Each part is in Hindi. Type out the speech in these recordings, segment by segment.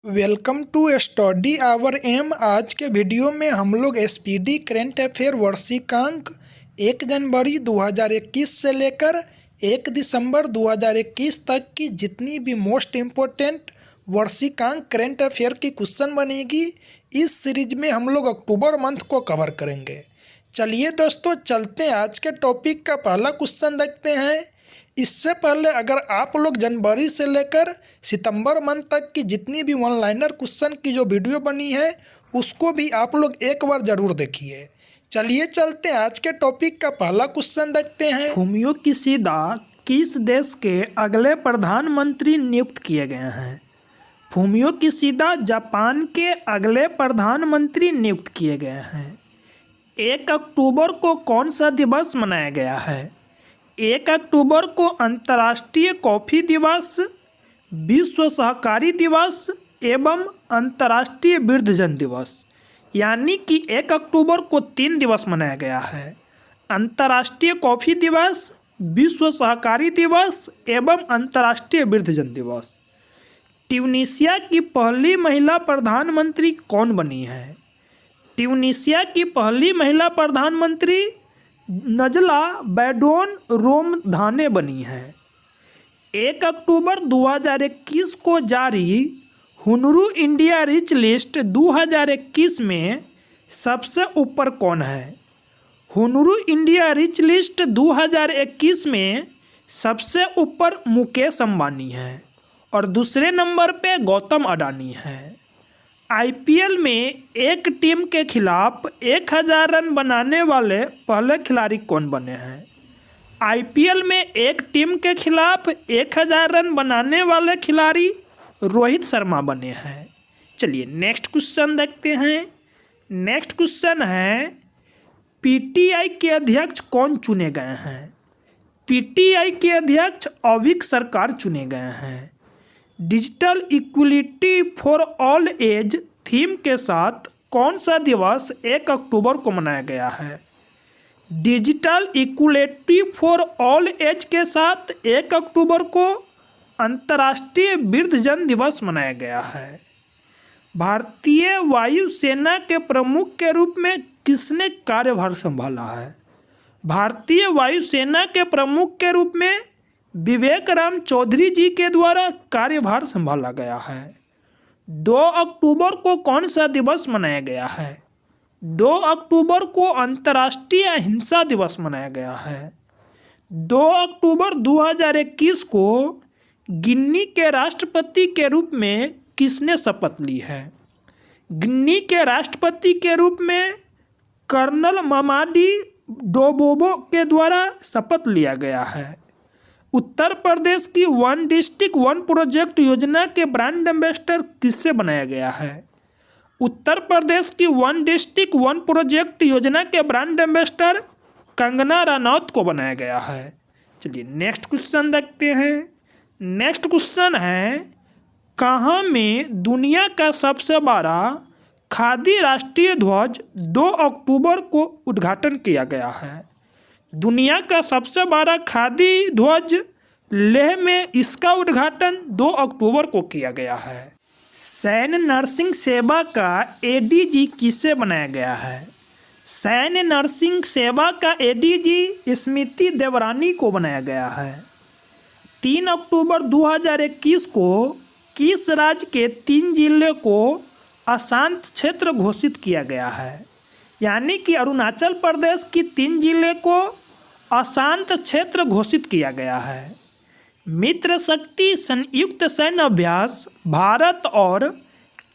Welcome to study hour M. आज के वीडियो में हम लोग एसपीडी करेंट अफेयर वर्षिकांक 1 जनवरी 2021 से लेकर 1 दिसंबर 2021 तक की जितनी भी मोस्ट इम्पोर्टेंट वर्षिकांक करेंट अफेयर की क्वेश्चन बनेगी, इस सीरीज में हम लोग अक्टूबर मंथ को कवर करेंगे। चलिए दोस्तों, चलते हैं आज के टॉपिक का पहला क्वेश्चन देखते हैं। इससे पहले अगर आप लोग जनवरी से लेकर सितंबर मंथ तक की जितनी भी वन लाइनर क्वेश्चन की जो वीडियो बनी है उसको भी आप लोग एक बार ज़रूर देखिए। चलिए चलते हैं आज के टॉपिक का पहला क्वेश्चन देखते हैं। फुमियो किशिदा किस देश के अगले प्रधानमंत्री नियुक्त किए गए हैं? फुमियो किशिदा जापान के अगले प्रधानमंत्री नियुक्त किए गए हैं। 1 अक्टूबर को कौन सा दिवस मनाया गया है? 1 अक्टूबर को अंतर्राष्ट्रीय कॉफ़ी दिवस, विश्व सहकारी दिवस एवं अंतर्राष्ट्रीय वृद्धजन दिवस, यानी कि 1 अक्टूबर को 3 दिवस मनाया गया है। अंतर्राष्ट्रीय कॉफ़ी दिवस, विश्व सहकारी दिवस एवं अंतर्राष्ट्रीय वृद्धजन दिवस। ट्यूनीशिया की पहली महिला प्रधानमंत्री कौन बनी है? ट्यूनीशिया की पहली महिला प्रधानमंत्री नजला बैडोन रोमधाने बनी है। 1 अक्टूबर 2021 को जारी हुनरू इंडिया रिच लिस्ट 2021 में सबसे ऊपर कौन है? हुनरू इंडिया रिच लिस्ट 2021 में सबसे ऊपर मुकेश अंबानी है और दूसरे नंबर पे गौतम अडानी है। आईपीएल में एक टीम के खिलाफ 1000 रन बनाने वाले पहले खिलाड़ी कौन बने हैं? आईपीएल में एक टीम के खिलाफ 1000 रन बनाने वाले खिलाड़ी रोहित शर्मा बने हैं। चलिए नेक्स्ट क्वेश्चन देखते हैं। नेक्स्ट क्वेश्चन है, पीटीआई के अध्यक्ष कौन चुने गए हैं? पीटीआई के अध्यक्ष अविक सरकार चुने गए हैं। Digital equality for all as theme के साथ कौन सा दिवस 1 अक्टूबर को मनाया गया है? Digital equality for all as के साथ 1 अक्टूबर को अंतर्राष्ट्रीय वृद्धजन दिवस मनाया गया है। भारतीय वायुसेना के प्रमुख के रूप में किसने कार्यभार संभाला है? भारतीय वायुसेना के प्रमुख के रूप में विवेक राम चौधरी जी के द्वारा कार्यभार संभाला गया है। 2 अक्टूबर को कौन सा दिवस मनाया गया है? 2 अक्टूबर को अंतर्राष्ट्रीय अहिंसा दिवस मनाया गया है। 2 अक्टूबर 2021 को गिनी के राष्ट्रपति के रूप में किसने शपथ ली है? गिनी के राष्ट्रपति के रूप में कर्नल ममाडी डोबोबो के द्वारा शपथ लिया गया है। उत्तर प्रदेश की वन डिस्ट्रिक्ट वन प्रोजेक्ट योजना के ब्रांड एम्बेसडर किससे बनाया गया है? उत्तर प्रदेश की वन डिस्ट्रिक्ट वन प्रोजेक्ट योजना के ब्रांड एम्बेसडर कंगना रनौत को बनाया गया है। चलिए नेक्स्ट क्वेश्चन देखते हैं। नेक्स्ट क्वेश्चन है, कहाँ में दुनिया का सबसे बड़ा खादी राष्ट्रीय ध्वज 2 अक्टूबर को उद्घाटन किया गया है? दुनिया का सबसे बड़ा खादी ध्वज लेह में इसका उद्घाटन 2 अक्टूबर को किया गया है। सैन्य नर्सिंग सेवा का एडीजी किसे बनाया गया है? सैन्य नर्सिंग सेवा का एडीजी स्मृति देवरानी को बनाया गया है। 3 अक्टूबर 2021 को किस राज्य के 3 जिले को अशांत क्षेत्र घोषित किया गया है? यानी कि अरुणाचल प्रदेश की 3 जिले को अशांत क्षेत्र घोषित किया गया है। मित्र शक्ति संयुक्त सैन्य अभ्यास भारत और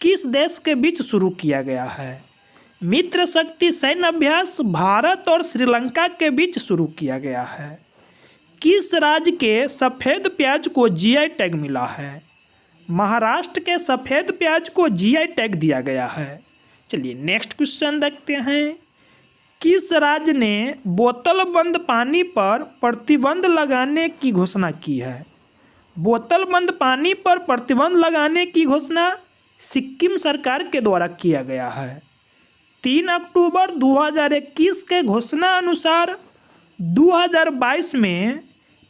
किस देश के बीच शुरू किया गया है? मित्र शक्ति सैन्य अभ्यास भारत और श्रीलंका के बीच शुरू किया गया है। किस राज्य के सफ़ेद प्याज को जीआई टैग मिला है? महाराष्ट्र के सफ़ेद प्याज को जीआई टैग दिया गया है। चलिए नेक्स्ट क्वेश्चन देखते हैं। किस राज्य ने बोतल बंद पानी पर प्रतिबंध लगाने की घोषणा की है? बोतल बंद पानी पर प्रतिबंध लगाने की घोषणा सिक्किम सरकार के द्वारा किया गया है। 3 अक्टूबर 2021 के घोषणा अनुसार 2022 में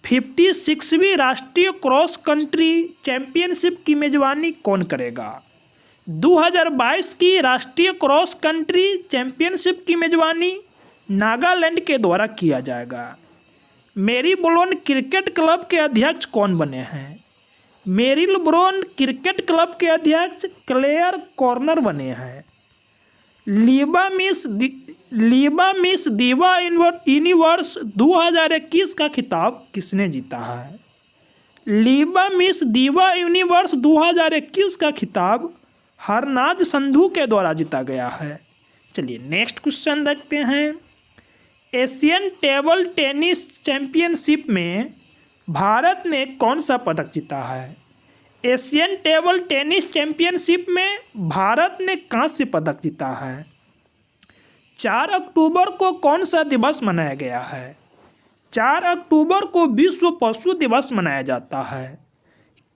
56वीं राष्ट्रीय क्रॉस कंट्री चैंपियनशिप की मेजबानी कौन करेगा? 2022 की राष्ट्रीय क्रॉस कंट्री चैंपियनशिप की मेजबानी नागालैंड के द्वारा किया जाएगा। मेरीबोलोन क्रिकेट क्लब के अध्यक्ष कौन बने हैं? मेरीबोलोन क्रिकेट क्लब के अध्यक्ष क्लेयर कॉर्नर बने हैं। लीबा मिस दीवा यूनिवर्स 2021 का खिताब किसने जीता है? लीबा मिस दीवा यूनिवर्स 2021 का खिताब हरनाज संधू के द्वारा जीता गया है। चलिए नेक्स्ट क्वेश्चन देखते हैं। एशियन टेबल टेनिस चैंपियनशिप में भारत ने कौन सा पदक जीता है? एशियन टेबल टेनिस चैंपियनशिप में भारत ने कांस्य पदक जीता है। 4 अक्टूबर को कौन सा दिवस मनाया गया है? 4 अक्टूबर को विश्व पशु दिवस मनाया जाता है।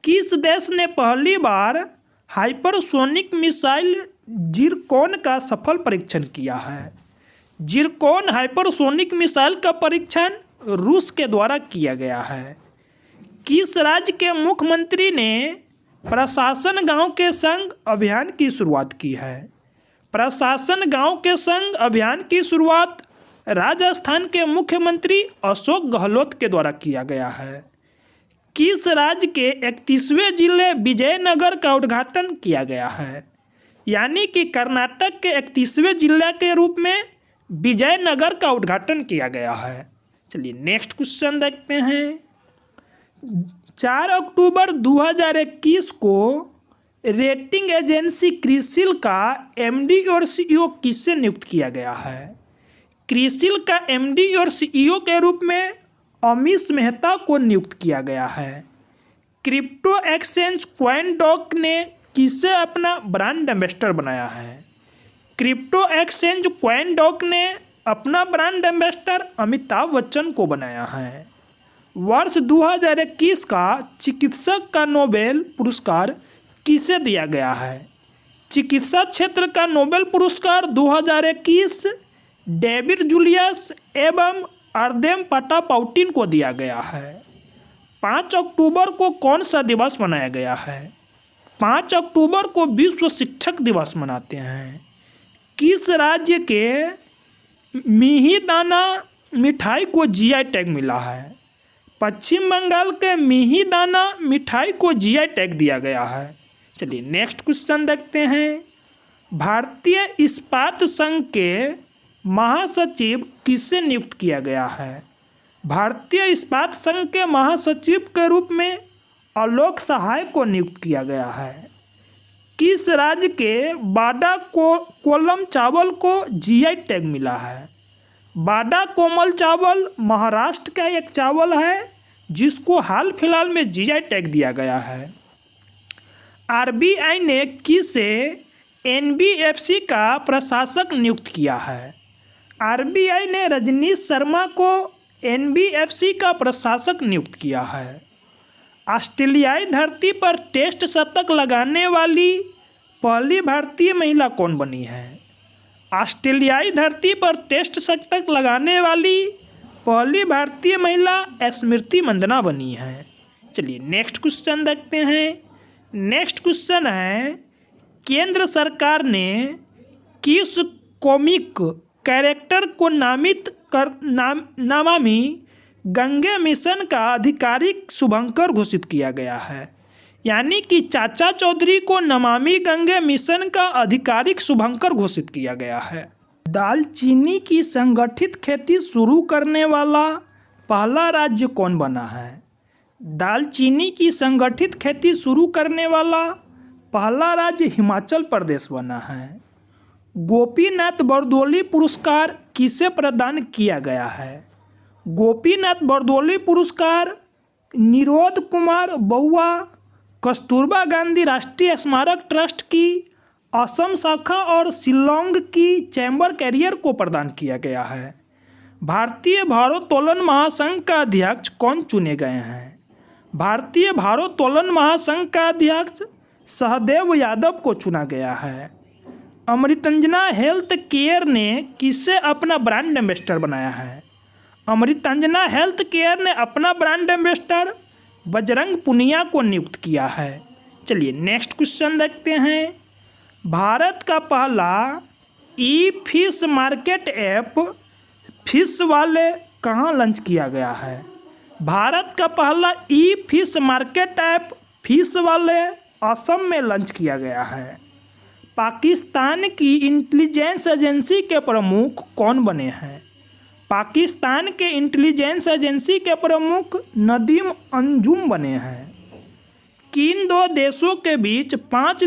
किस देश ने पहली बार हाइपरसोनिक मिसाइल जिरकॉन का सफल परीक्षण किया है? जिरकॉन हाइपरसोनिक मिसाइल का परीक्षण रूस के द्वारा किया गया है। किस राज्य के मुख्यमंत्री ने प्रशासन गांव के संग अभियान की शुरुआत की है? प्रशासन गांव के संग अभियान की शुरुआत राजस्थान के मुख्यमंत्री अशोक गहलोत के द्वारा किया गया है। किस राज्य के 31वें जिले विजयनगर का उद्घाटन किया गया है? यानी कि कर्नाटक के 31वें जिले के रूप में विजयनगर का उद्घाटन किया गया है। चलिए नेक्स्ट क्वेश्चन देखते हैं। 4 अक्टूबर 2021 को रेटिंग एजेंसी क्रिसिल का एमडी और सीईओ किससे नियुक्त किया गया है? क्रिसिल का एमडी और सीईओ के रूप में अमीश मेहता को नियुक्त किया गया है। क्रिप्टो एक्सचेंज कॉइनडॉक ने किसे अपना ब्रांड एम्बेसडर बनाया है? क्रिप्टो एक्सचेंज कॉइनडॉक ने अपना ब्रांड एम्बेसडर अमिताभ बच्चन को बनाया है। वर्ष 2021 का चिकित्सक का नोबेल पुरस्कार किसे दिया गया है? चिकित्सा क्षेत्र का नोबेल पुरस्कार 2021 डेविड जूलियस एवं अर्देम पटापाउटिन को दिया गया है। 5 अक्टूबर को कौन सा दिवस मनाया गया है? 5 अक्टूबर को विश्व शिक्षक दिवस मनाते हैं। किस राज्य के मिहिदाना मिठाई को जीआई टैग मिला है? पश्चिम बंगाल के मिहिदाना मिठाई को जीआई टैग दिया गया है। चलिए नेक्स्ट क्वेश्चन देखते हैं। भारतीय इस्पात संघ के महासचिव किससे नियुक्त किया गया है? भारतीय इस्पात संघ के महासचिव के रूप में आलोक सहाय को नियुक्त किया गया है। किस राज्य के बाडा कोलम चावल को जीआई टैग मिला है? बाडा कोमल चावल महाराष्ट्र का एक चावल है जिसको हाल फिलहाल में जीआई टैग दिया गया है। आरबीआई ने किसे एनबीएफसी का प्रशासक नियुक्त किया है? आरबीआई ने रजनीश शर्मा को एनबीएफसी का प्रशासक नियुक्त किया है। ऑस्ट्रेलियाई धरती पर टेस्ट शतक लगाने वाली पहली भारतीय महिला कौन बनी है? ऑस्ट्रेलियाई धरती पर टेस्ट शतक लगाने वाली पहली भारतीय महिला स्मृति मंदना बनी है। चलिए नेक्स्ट क्वेश्चन देखते हैं। नेक्स्ट क्वेश्चन है, केंद्र सरकार ने किस कॉमिक कैरेक्टर को नमामि गंगे मिशन का आधिकारिक शुभंकर घोषित किया गया है? यानी कि चाचा चौधरी को नमामि गंगे मिशन का आधिकारिक शुभंकर घोषित किया गया है। दालचीनी की संगठित खेती शुरू करने वाला पहला राज्य कौन बना है? दालचीनी की संगठित खेती शुरू करने वाला पहला राज्य हिमाचल प्रदेश बना है। गोपीनाथ बरदोली पुरस्कार किसे प्रदान किया गया है? गोपीनाथ बरदोली पुरस्कार निरोध कुमार बउआ कस्तूरबा गांधी राष्ट्रीय स्मारक ट्रस्ट की असम शाखा और शिलोंग की चैम्बर कैरियर को प्रदान किया गया है। भारतीय भारोत्तोलन महासंघ का अध्यक्ष कौन चुने गए हैं? भारतीय भारोत्तोलन महासंघ का अध्यक्ष सहदेव यादव को चुना गया है। अमृतंजना हेल्थ केयर ने किसे अपना ब्रांड एम्बेसडर बनाया है? अमृतंजना हेल्थ केयर ने अपना ब्रांड एम्बेसडर बजरंग पुनिया को नियुक्त किया है। चलिए नेक्स्ट क्वेश्चन देखते हैं। भारत का पहला ई फिश मार्केट ऐप फिश वाले कहाँ लॉन्च किया गया है? भारत का पहला ई फिश मार्केट ऐप फिश वाले असम में लॉन्च किया गया है। पाकिस्तान की इंटेलिजेंस एजेंसी के प्रमुख कौन बने हैं? पाकिस्तान के इंटेलिजेंस एजेंसी के प्रमुख नदीम अंजुम बने हैं। किन दो देशों के बीच 5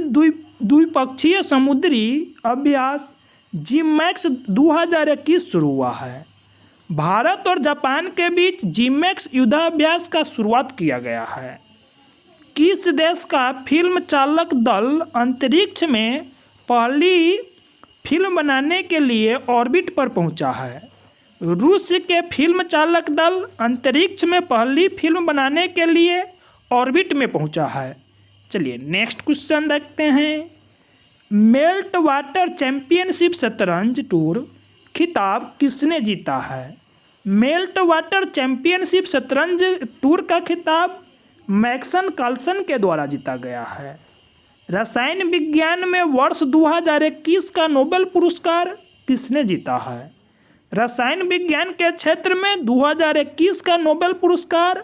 द्विपक्षीय समुद्री अभ्यास जिमैक्स 2021 शुरू हुआ है? भारत और जापान के बीच जिमैक्स युद्धाभ्यास का शुरुआत किया गया है। किस देश का फिल्म चालक दल अंतरिक्ष में पहली फिल्म बनाने के लिए ऑर्बिट पर पहुंचा है? रूस के फिल्म चालक दल अंतरिक्ष में पहली फिल्म बनाने के लिए ऑर्बिट में पहुंचा है। चलिए नेक्स्ट क्वेश्चन देखते हैं। मेल्ट वाटर चैंपियनशिप शतरंज टूर खिताब किसने जीता है? मेल्ट वाटर चैंपियनशिप शतरंज टूर का खिताब मैग्नस कार्लसन के द्वारा जीता गया है। रसायन विज्ञान में वर्ष 2021 का नोबेल पुरस्कार किसने जीता है? रसायन विज्ञान के क्षेत्र में 2021 का नोबेल पुरस्कार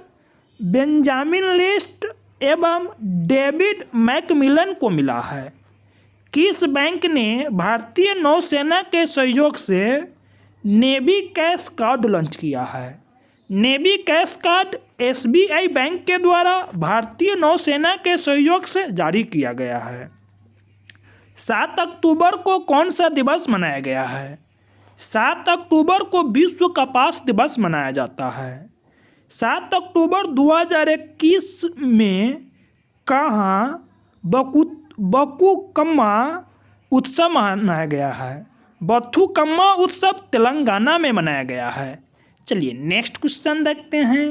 बेंजामिन लिस्ट एवं डेविड मैकमिलन को मिला है। किस बैंक ने भारतीय नौसेना के सहयोग से नेवी कैश कार्ड लॉन्च किया है? Navy cash card SBI bank के द्वारा भारतीय नौसेना के सहयोग से जारी किया गया है। 7 अक्टूबर को कौन सा दिवस मनाया गया है? 7 अक्टूबर को विश्व कपास दिवस मनाया जाता है। 7 अक्टूबर 2021 में कहाँ बथुकम्मा उत्सव मनाया गया है? बथुकम्मा उत्सव तेलंगाना में मनाया गया है। चलिए नेक्स्ट क्वेश्चन देखते हैं।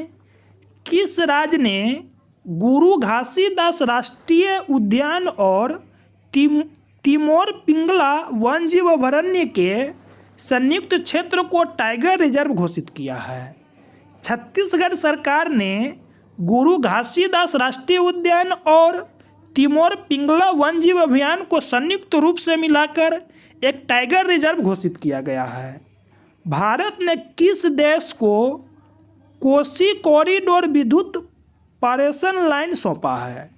किस राज्य ने गुरु घासीदास राष्ट्रीय उद्यान और तिमोर पिंगला वन्यजीव अभयारण्य के संयुक्त क्षेत्र को टाइगर रिजर्व घोषित किया है? छत्तीसगढ़ सरकार ने गुरु घासीदास राष्ट्रीय उद्यान और तिमोर पिंगला वन्यजीव अभयारण्य को संयुक्त रूप से मिलाकर एक टाइगर रिजर्व घोषित किया गया है। भारत ने किस देश को कोसी कॉरिडोर विद्युत पारेषण लाइन सौंपा है?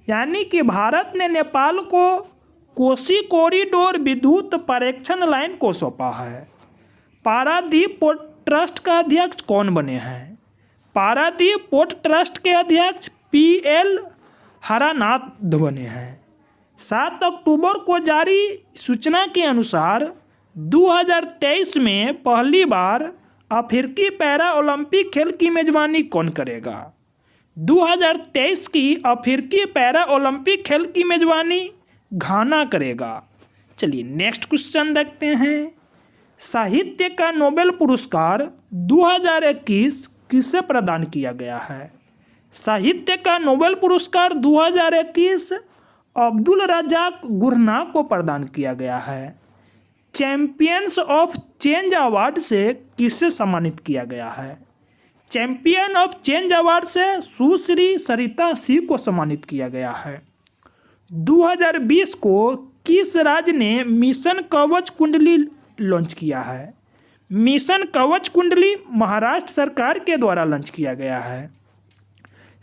यानी कि भारत ने नेपाल को कोसी कॉरिडोर विद्युत पारेषण लाइन को सौंपा है। पारादीप पोर्ट ट्रस्ट का अध्यक्ष कौन बने हैं? पारादीप पोर्ट ट्रस्ट के अध्यक्ष PL हरानाथ बने हैं। 7 अक्टूबर को जारी सूचना के अनुसार 2023 में पहली बार अफ्रीकी पैरा ओलंपिक खेल की मेजबानी कौन करेगा? 2023 की अफ्रीकी पैरा ओलंपिक खेल की मेजबानी घाना करेगा। चलिए नेक्स्ट क्वेश्चन देखते हैं। साहित्य का नोबेल पुरस्कार 2021 किसे प्रदान किया गया है? साहित्य का नोबेल पुरस्कार 2021 अब्दुल रज़ाक गुरनाम को प्रदान किया गया है। चैंपियंस ऑफ चेंज अवार्ड से किसे सम्मानित किया गया है? चैंपियन ऑफ चेंज अवार्ड से सुश्री सरिता सिंह को सम्मानित किया गया है। 2020 को किस राज्य ने मिशन कवच कुंडली लॉन्च किया है? मिशन कवच कुंडली महाराष्ट्र सरकार के द्वारा लॉन्च किया गया है।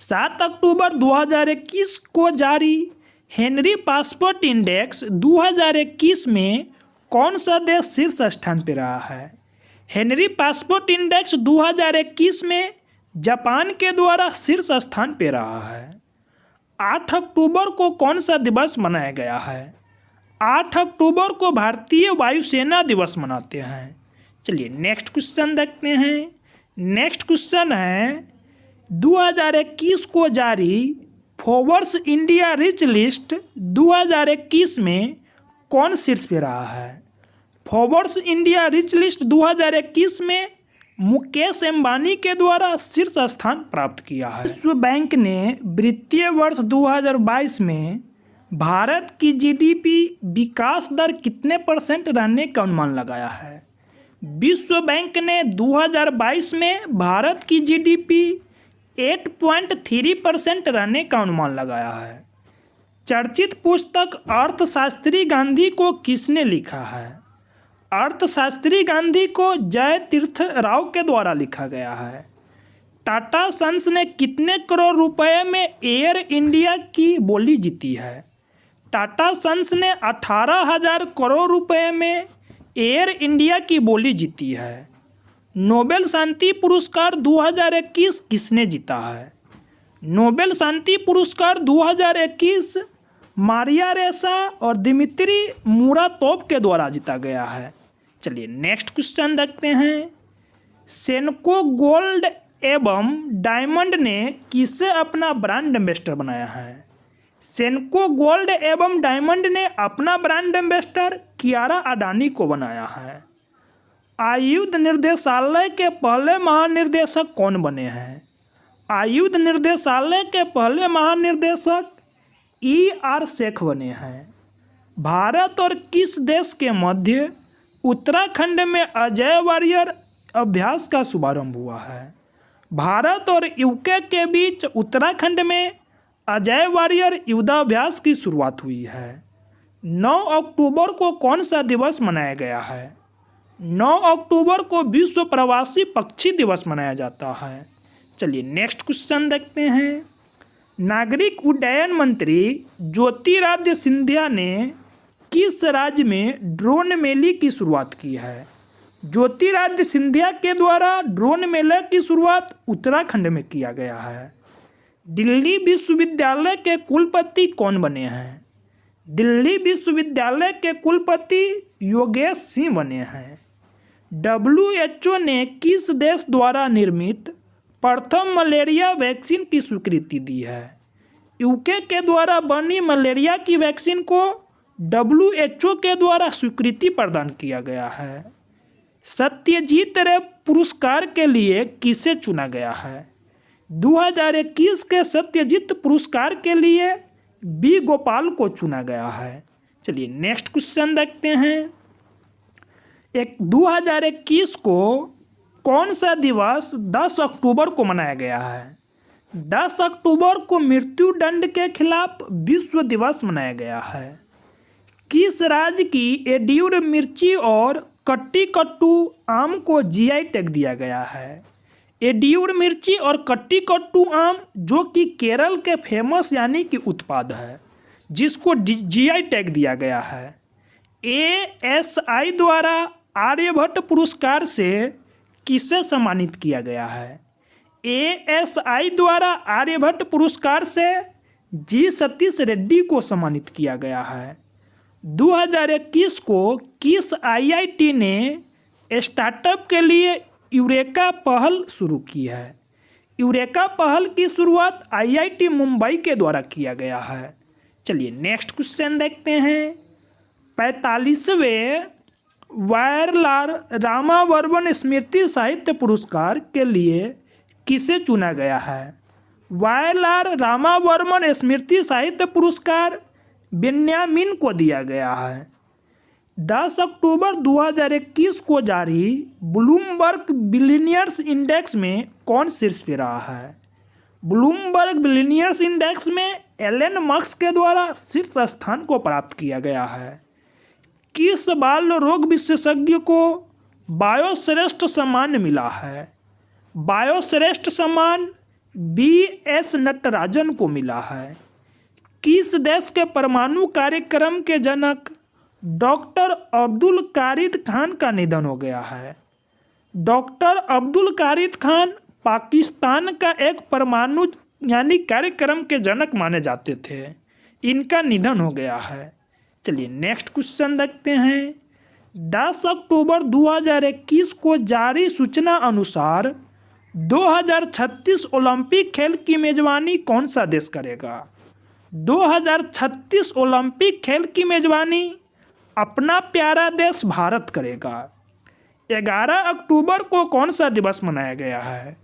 7 अक्टूबर 2021 को जारी हेनरी पासपोर्ट इंडेक्स 2021 में कौन सा देश शीर्ष स्थान पर रहा है? हेनरी पासपोर्ट इंडेक्स 2021 में जापान के द्वारा शीर्ष स्थान पर रहा है। 8 अक्टूबर को कौन सा दिवस मनाया गया है? 8 अक्टूबर को भारतीय वायुसेना दिवस मनाते हैं। चलिए नेक्स्ट क्वेश्चन देखते हैं। नेक्स्ट क्वेश्चन है 2021 को जारी फोर्ब्स इंडिया रिच लिस्ट 2021 में कौन शीर्ष पे रहा है? फोर्ब्स इंडिया रिच लिस्ट 2021 में मुकेश अंबानी के द्वारा शीर्ष स्थान प्राप्त किया है। विश्व बैंक ने वित्तीय वर्ष 2022 में भारत की GDP विकास दर कितने % रहने का अनुमान लगाया है? विश्व बैंक ने 2022 में भारत की GDP 8.3% रहने का अनुमान लगाया है। चर्चित पुस्तक अर्थशास्त्री गांधी को किसने लिखा है? अर्थशास्त्री गांधी को जय तीर्थ राव के द्वारा लिखा गया है। टाटा सन्स ने कितने करोड़ रुपए में एयर इंडिया की बोली जीती है? टाटा सन्स ने 18,000 करोड़ रुपए में एयर इंडिया की बोली जीती है। नोबेल शांति पुरस्कार 2021 किसने जीता है? नोबेल शांति पुरस्कार 2021 मारिया रेसा और दिमित्री मुरातोव के द्वारा जीता गया है। चलिए नेक्स्ट क्वेश्चन देखते हैं। सेनको गोल्ड एवं डायमंड ने किसे अपना ब्रांड एम्बेसडर बनाया है? सेनको गोल्ड एवं डायमंड ने अपना ब्रांड एम्बेसडर कियारा अडानी को बनाया है। आयुध निर्देशालय के पहले महानिर्देशक कौन बने हैं? आयुध निर्देशालय के पहले महानिर्देशक ER शेख बने हैं। भारत और किस देश के मध्य उत्तराखंड में अजय वारियर अभ्यास का शुभारंभ हुआ है? भारत और यूके के बीच उत्तराखंड में अजय वारियर युद्धाभ्यास की शुरुआत हुई है। 9 अक्टूबर को कौन सा दिवस मनाया गया है? 9 अक्टूबर को विश्व प्रवासी पक्षी दिवस मनाया जाता है। चलिए नेक्स्ट क्वेश्चन देखते हैं। नागरिक उड्डयन मंत्री ज्योतिरादित्य सिंधिया ने किस राज्य में ड्रोन मेले की शुरुआत की है? ज्योतिरादित्य सिंधिया के द्वारा ड्रोन मेले की शुरुआत उत्तराखंड में किया गया है। दिल्ली विश्वविद्यालय के कुलपति कौन बने हैं? दिल्ली विश्वविद्यालय के कुलपति योगेश सिंह बने हैं। WHO ने किस देश द्वारा निर्मित प्रथम मलेरिया वैक्सीन की स्वीकृति दी है? यूके के द्वारा बनी मलेरिया की वैक्सीन को WHO के द्वारा स्वीकृति प्रदान किया गया है। सत्यजीत रे पुरस्कार के लिए किसे चुना गया है? 2021 के सत्यजीत पुरस्कार के लिए B गोपाल को चुना गया है। चलिए नेक्स्ट क्वेश्चन देखते हैं। 2021 को कौन सा दिवस 10 अक्टूबर को मनाया गया है? 10 अक्टूबर को मृत्यु दंड के खिलाफ विश्व दिवस मनाया गया है। किस राज्य की एडियूर मिर्ची और कट्टी-कट्टू आम को GI टैग दिया गया है? एडियूर मिर्ची और कट्टी-कट्टू आम जो कि केरल के फेमस यानी कि उत्पाद है, जिसको GI टैग दिया गया है। ASI द्वारा आर्यभट्ट पुरस्कार से किसे सम्मानित किया गया है? ASI द्वारा आर्यभट्ट पुरस्कार से G सतीश रेड्डी को सम्मानित किया गया है। 2021 को किस IIT ने स्टार्टअप के लिए यूरेका पहल शुरू की है? यूरेका पहल की शुरुआत IIT मुंबई के द्वारा किया गया है। चलिए नेक्स्ट क्वेश्चन देखते हैं। 45वें वायरलाल रामावर्मन स्मृति साहित्य पुरस्कार के लिए किसे चुना गया है? वायरलाल रामावर्मन स्मृति साहित्य पुरस्कार बेन्यामिन को दिया गया है। 10 अक्टूबर 2021 को जारी ब्लूमबर्ग बिलियनियर्स इंडेक्स में कौन शीर्ष पे रहा है? ब्लूमबर्ग बिलियनियर्स इंडेक्स में एलन मस्क के द्वारा शीर्ष स्थान को प्राप्त किया गया है। किस बाल रोग विशेषज्ञ को बायोश्रेष्ठ सम्मान मिला है? बायोश्रेष्ठ सम्मान BS नटराजन को मिला है। किस देश के परमाणु कार्यक्रम के जनक डॉक्टर अब्दुल कारिद खान का निधन हो गया है? डॉक्टर अब्दुल कारिद खान पाकिस्तान का एक परमाणु यानी कार्यक्रम के जनक माने जाते थे। इनका निधन हो गया है। चलिए नेक्स्ट क्वेश्चन देखते हैं। 10 अक्टूबर 2021 को जारी सूचना अनुसार 2036 ओलंपिक खेल की मेजबानी कौन सा देश करेगा? 2036 ओलंपिक खेल की मेजबानी अपना प्यारा देश भारत करेगा। 11 अक्टूबर को कौन सा दिवस मनाया गया है?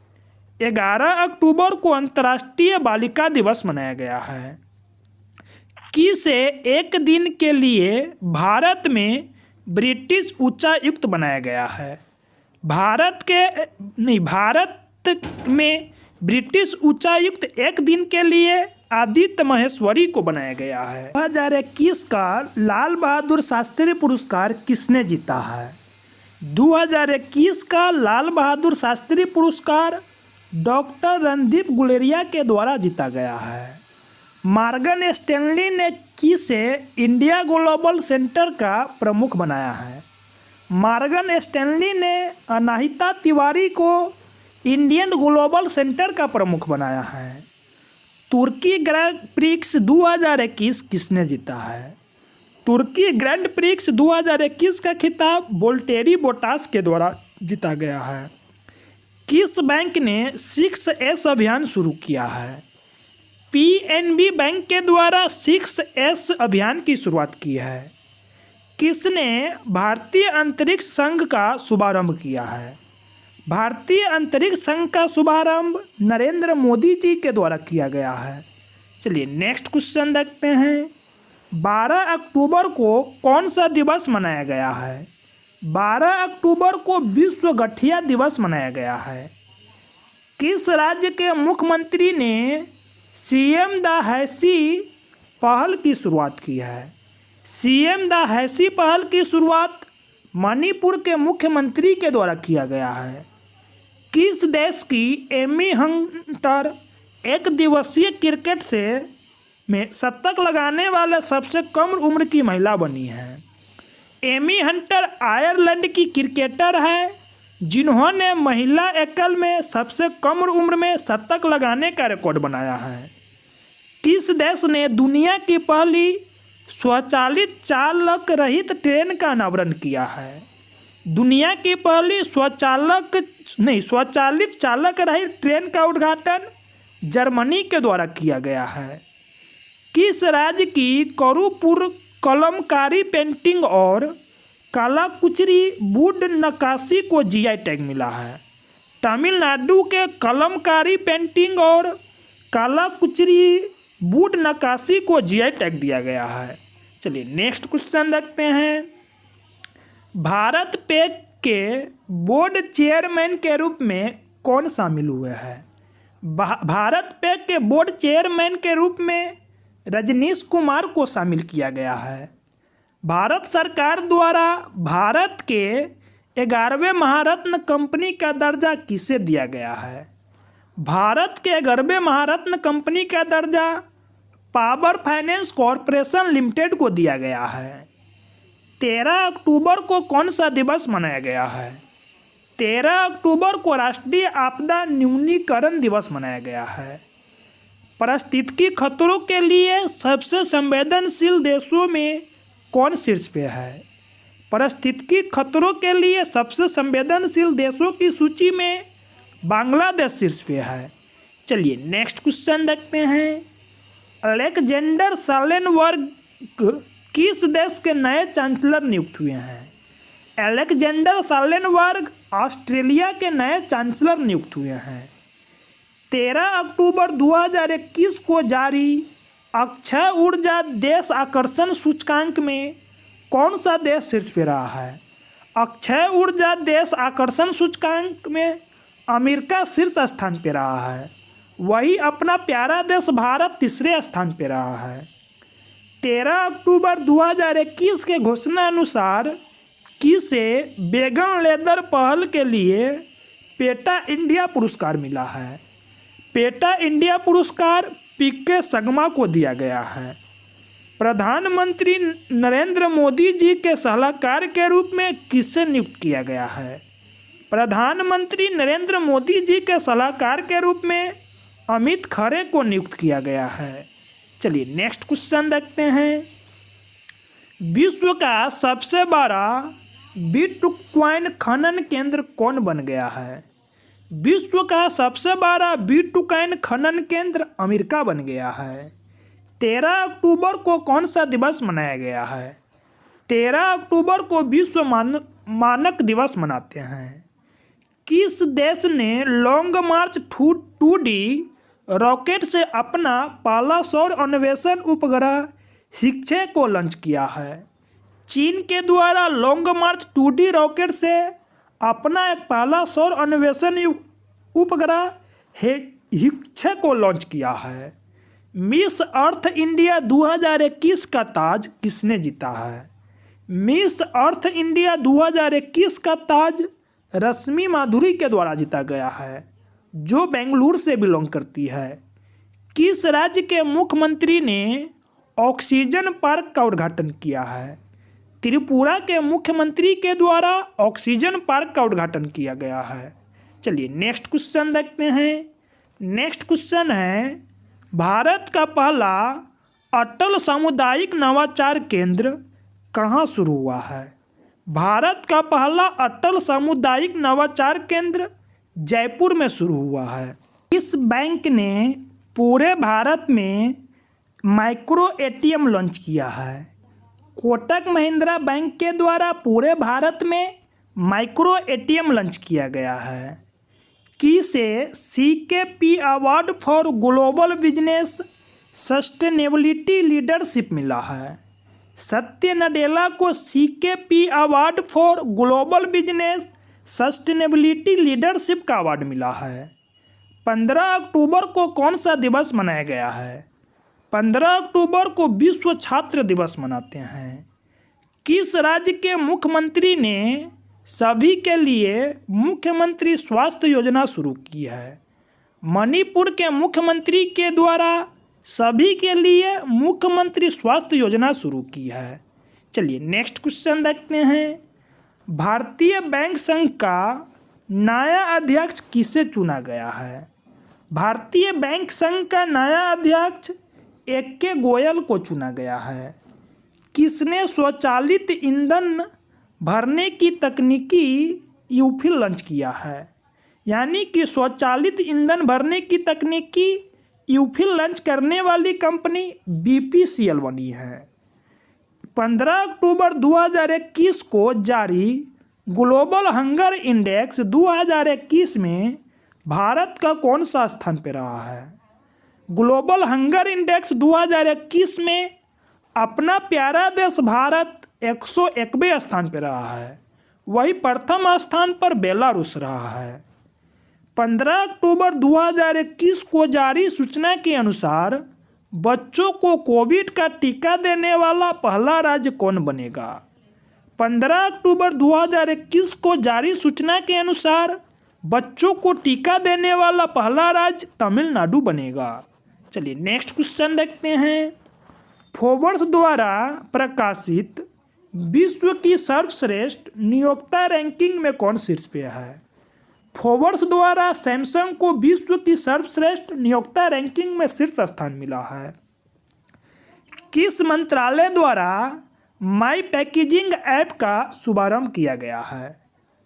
11 अक्टूबर को अंतर्राष्ट्रीय बालिका दिवस मनाया गया है। किसे एक दिन के लिए भारत में ब्रिटिश उच्चायुक्त बनाया गया है? भारत में ब्रिटिश उच्चायुक्त एक दिन के लिए आदित्य महेश्वरी को बनाया गया है। 2021 का लाल बहादुर शास्त्री पुरस्कार किसने जीता है? 2021 का लाल बहादुर शास्त्री पुरस्कार डॉक्टर रणदीप गुलेरिया के द्वारा जीता गया है। मॉर्गन स्टैनली ने किसे इंडिया ग्लोबल सेंटर का प्रमुख बनाया है? मॉर्गन स्टैनली ने अनाहिता तिवारी को इंडियन ग्लोबल सेंटर का प्रमुख बनाया है। तुर्की ग्रैंड प्रिक्स 2021 किसने जीता है? तुर्की ग्रैंड प्रिक्स 2021 का खिताब वोल्टेरी बोटास के द्वारा जीता गया है। किस बैंक ने 6S अभियान शुरू किया है? PNB बैंक के द्वारा 6S अभियान की शुरुआत की है। किसने भारतीय अंतरिक्ष संघ का शुभारंभ किया है? भारतीय अंतरिक्ष संघ का शुभारंभ नरेंद्र मोदी जी के द्वारा किया गया है। चलिए नेक्स्ट क्वेश्चन देखते हैं। 12 अक्टूबर को कौन सा दिवस मनाया गया है? 12 अक्टूबर को विश्व गठिया दिवस मनाया गया है। किस राज्य के मुख्यमंत्री ने CM द हैसी पहल की शुरुआत की है? CM द हैसी पहल की शुरुआत मणिपुर के मुख्यमंत्री के द्वारा किया गया है। किस देश की एमी हंटर एक दिवसीय क्रिकेट से में शतक लगाने वाले सबसे कम उम्र की महिला बनी है? एमी हंटर आयरलैंड की क्रिकेटर है जिन्होंने महिला एकल में सबसे कम उम्र में शतक लगाने का रिकॉर्ड बनाया है। किस देश ने दुनिया की पहली स्वचालित चालक रहित ट्रेन का अनावरण किया है? दुनिया की पहली स्वचालित चालक रहित ट्रेन का उद्घाटन जर्मनी के द्वारा किया गया है। किस राज्य की करूपुर कलमकारी पेंटिंग और कालाकुचरी वुड नक्काशी को GI टैग मिला है? तमिलनाडु के कलमकारी पेंटिंग और कालाकुचरी वुड नक्काशी को GI टैग दिया गया है। चलिए नेक्स्ट क्वेश्चन देखते हैं। भारत पे के बोर्ड चेयरमैन के रूप में कौन शामिल हुए हैं? भारत पे के बोर्ड चेयरमैन के रूप में रजनीश कुमार को शामिल किया गया है। भारत सरकार द्वारा भारत के 11वें महारत्न कंपनी का दर्जा किसे दिया गया है? भारत के 11वें महारत्न कंपनी का दर्जा पावर फाइनेंस कॉरपोरेशन लिमिटेड को दिया गया है। 13 अक्टूबर को कौन सा दिवस मनाया गया है? 13 अक्टूबर को राष्ट्रीय आपदा न्यूनीकरण दिवस मनाया गया है। पारिस्थितिकी खतरों के लिए सबसे संवेदनशील देशों में कौन शीर्ष पे है? पारिस्थितिकी खतरों के लिए सबसे संवेदनशील देशों की सूची में बांग्लादेश शीर्ष पे है। चलिए नेक्स्ट क्वेश्चन देखते हैं। अलेक्जेंडर सालेनबर्ग किस देश के नए चांसलर नियुक्त हुए हैं? अलेक्जेंडर सालेनबर्ग ऑस्ट्रेलिया के नए चांसलर नियुक्त हुए हैं। 13 अक्टूबर 2021 को जारी अक्षय ऊर्जा देश आकर्षण सूचकांक में कौन सा देश शीर्ष पे रहा है? अक्षय ऊर्जा देश आकर्षण सूचकांक में अमेरिका शीर्ष स्थान पे रहा है। वही अपना प्यारा देश भारत तीसरे स्थान पे रहा है। 13 अक्टूबर 2021 के घोषणा अनुसार किसे बेगन लेदर पहल के लिए पेटा इंडिया पुरस्कार मिला है? पेटा इंडिया पुरस्कार PK सगमा को दिया गया है। प्रधानमंत्री नरेंद्र मोदी जी के सलाहकार के रूप में किसे नियुक्त किया गया है? प्रधानमंत्री नरेंद्र मोदी जी के सलाहकार के रूप में अमित खरे को नियुक्त किया गया है। चलिए नेक्स्ट क्वेश्चन देखते हैं। विश्व का सबसे बड़ा बिटकॉइन खनन केंद्र कौन बन गया है? विश्व का सबसे बड़ा बिटकॉइन खनन केंद्र अमेरिका बन गया है। 13 अक्टूबर को कौन सा दिवस मनाया गया है? 13 अक्टूबर को विश्व मानक दिवस मनाते हैं। किस देश ने लॉन्ग मार्च 2D रॉकेट से अपना पहला सौर अन्वेषण उपग्रह शिक्षे को लॉन्च किया है? चीन के द्वारा लॉन्ग मार्च 2D रॉकेट से अपना एक पहला सौर अन्वेषण उपग्रह शिक्षे को लॉन्च किया है। मिस अर्थ इंडिया 2021 का ताज किसने जीता है? मिस अर्थ इंडिया 2021 का ताज रश्मि माधुरी के द्वारा जीता गया है, जो बेंगलुरु से बिलोंग करती है। किस राज्य के मुख्यमंत्री ने ऑक्सीजन पार्क का उद्घाटन किया है? त्रिपुरा के मुख्यमंत्री के द्वारा ऑक्सीजन पार्क का उद्घाटन किया गया है। चलिए नेक्स्ट क्वेश्चन देखते हैं। नेक्स्ट क्वेश्चन है, भारत का पहला अटल सामुदायिक नवाचार केंद्र कहाँ शुरू हुआ है? भारत का पहला अटल सामुदायिक नवाचार केंद्र जयपुर में शुरू हुआ है। इस बैंक ने पूरे भारत में माइक्रो एटीएम लॉन्च किया है। कोटक महिंद्रा बैंक के द्वारा पूरे भारत में माइक्रो एटीएम लॉन्च किया गया है। किसे CKP award for global business sustainability leadership मिला है? सत्य नडेला को CKP award for global business sustainability leadership का अवार्ड मिला है। 15 अक्टूबर को कौन सा दिवस मनाया गया है? 15 अक्टूबर को विश्व छात्र दिवस मनाते हैं। किस राज्य के मुख्यमंत्री ने सभी के लिए मुख्यमंत्री स्वास्थ्य योजना शुरू की है? मणिपुर के मुख्यमंत्री के द्वारा सभी के लिए मुख्यमंत्री स्वास्थ्य योजना शुरू की है। चलिए नेक्स्ट क्वेश्चन देखते हैं। भारतीय बैंक संघ का नया अध्यक्ष किसे चुना गया है? भारतीय बैंक संघ का नया अध्यक्ष AK गोयल को चुना गया है। किसने स्वचालित ईंधन भरने की तकनीकी यूफिल लॉन्च किया है? यानी कि स्वचालित ईंधन भरने की तकनीकी यूफिल लॉन्च करने वाली कंपनी BPCL बनी है। 15 अक्टूबर 2021 को जारी ग्लोबल हंगर इंडेक्स 2021 में भारत का कौन सा स्थान पे रहा है? ग्लोबल हंगर इंडेक्स 2021 में अपना प्यारा देश भारत 101वें स्थान पर रहा है। वही प्रथम स्थान पर बेलारूस रहा है। 15 अक्टूबर 2021 को जारी सूचना के अनुसार बच्चों को कोविड का टीका देने वाला पहला राज्य कौन बनेगा? 15 अक्टूबर 2021 को जारी सूचना के अनुसार बच्चों को टीका देने वाला पहला राज्य तमिलनाडु बनेगा। चलिए नेक्स्ट क्वेश्चन देखते हैं। फोर्ब्स द्वारा प्रकाशित विश्व की सर्वश्रेष्ठ नियोक्ता रैंकिंग में कौन शीर्ष पे है? फोर्ब्स द्वारा सैमसंग को विश्व की सर्वश्रेष्ठ नियोक्ता रैंकिंग में शीर्ष स्थान मिला है। किस मंत्रालय द्वारा माई पैकेजिंग ऐप का शुभारंभ किया गया है?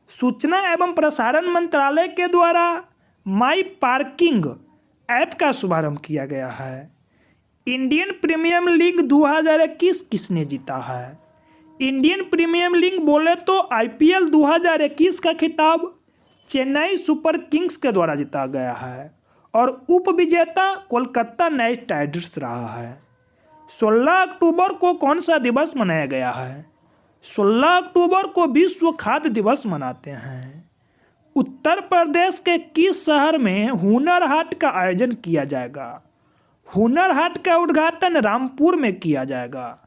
सूचना एवं प्रसारण मंत्रालय के द्वारा माई पार्किंग ऐप का शुभारंभ किया गया है। इंडियन प्रीमियर लीग 2021 किसने जीता है? इंडियन प्रीमियर लीग बोले तो IPL 2021 का खिताब चेन्नई सुपर किंग्स के द्वारा जीता गया है और उप विजेता कोलकाता नाइट राइडर्स रहा है। 16 अक्टूबर को कौन सा दिवस मनाया गया है? 16 अक्टूबर को विश्व खाद्य दिवस मनाते हैं। उत्तर प्रदेश के किस शहर में हुनर हाट का आयोजन किया जाएगा? हुनर हाट का उद्घाटन रामपुर में किया जाएगा।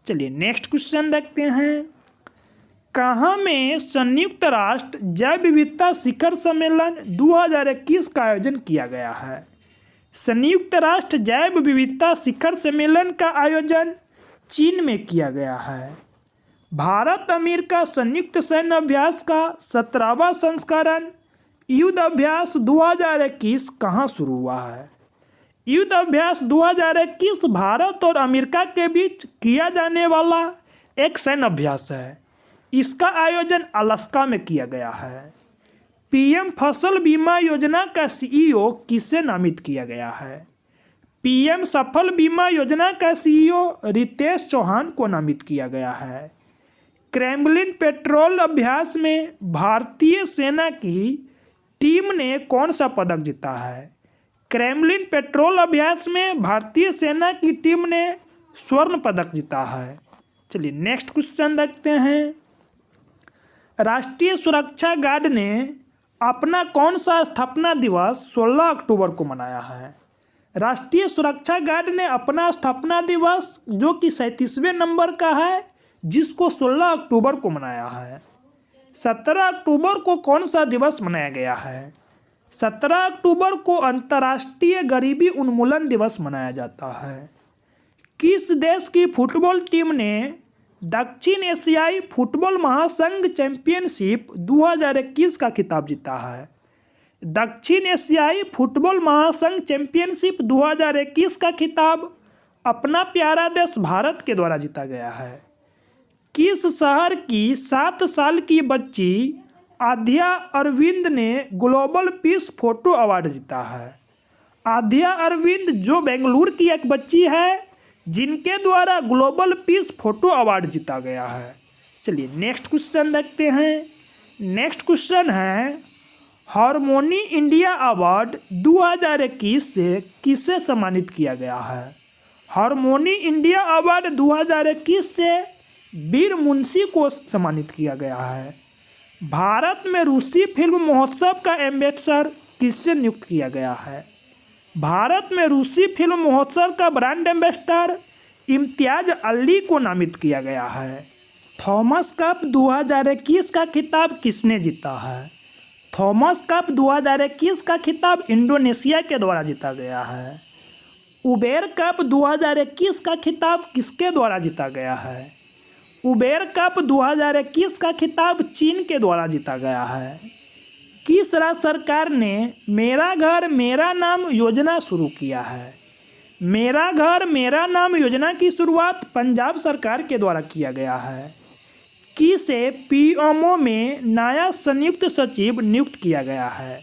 चलिए नेक्स्ट क्वेश्चन देखते हैं। कहाँ में संयुक्त राष्ट्र जैव विविधता शिखर सम्मेलन 2021 का आयोजन किया गया है? संयुक्त राष्ट्र जैव विविधता शिखर सम्मेलन का आयोजन चीन में किया गया है। भारत अमेरिका संयुक्त सैन्य अभ्यास का 17वां संस्करण युद्ध अभ्यास 2021 कहाँ शुरू हुआ है? युद्ध अभ्यास 2021 भारत और अमेरिका के बीच किया जाने वाला एक सैन्य अभ्यास है। इसका आयोजन अलास्का में किया गया है। PM फसल बीमा योजना का CEO किसे नामित किया गया है? PM सफल बीमा योजना का CEO रितेश चौहान को नामित किया गया है। क्रेमलिन पेट्रोल अभ्यास में भारतीय सेना की टीम ने कौन सा पदक जीता है? क्रेमलिन पेट्रोल अभ्यास में भारतीय सेना की टीम ने स्वर्ण पदक जीता है। चलिए नेक्स्ट क्वेश्चन देखते हैं। राष्ट्रीय सुरक्षा गार्ड ने अपना कौन सा स्थापना दिवस 16 अक्टूबर को मनाया है? राष्ट्रीय सुरक्षा गार्ड ने अपना स्थापना दिवस जो कि 37वें नंबर का है, जिसको 16 अक्टूबर को मनाया है। 17 अक्टूबर को कौन सा दिवस मनाया गया है? 17 अक्टूबर को अंतर्राष्ट्रीय गरीबी उन्मूलन दिवस मनाया जाता है। किस देश की फुटबॉल टीम ने दक्षिण एशियाई फुटबॉल महासंघ चैंपियनशिप 2021 का खिताब जीता है? दक्षिण एशियाई फुटबॉल महासंघ चैंपियनशिप 2021 का खिताब अपना प्यारा देश भारत के द्वारा जीता गया है। किस शहर की 7 साल की बच्ची आध्या अरविंद ने ग्लोबल पीस फोटो अवार्ड जीता है? आध्या अरविंद जो बेंगलुरु की एक बच्ची है जिनके द्वारा ग्लोबल पीस फोटो अवार्ड जीता गया है। चलिए नेक्स्ट क्वेश्चन देखते हैं। नेक्स्ट क्वेश्चन है, हार्मोनी इंडिया अवार्ड 2021 से किसे सम्मानित किया गया है? हार्मोनी इंडिया अवार्ड 2021 से वीर मुंशी को सम्मानित किया गया है। भारत में रूसी फिल्म महोत्सव का एम्बेसडर किससे नियुक्त किया गया है? भारत में रूसी फिल्म महोत्सव का ब्रांड एम्बेसडर इम्तियाज अली को नामित किया गया है। थॉमस कप 2021 का खिताब किसने जीता है? थॉमस कप 2021 का खिताब इंडोनेशिया के द्वारा जीता गया है। उबेर कप 2021 का खिताब किसके द्वारा जीता गया है? उबेर कप 2021 का खिताब चीन के द्वारा जीता गया है। किस राज्य सरकार ने मेरा घर मेरा नाम योजना शुरू किया है? मेरा घर मेरा नाम योजना की शुरुआत पंजाब सरकार के द्वारा किया गया है। किसे पीएमओ में नया संयुक्त सचिव नियुक्त किया गया है?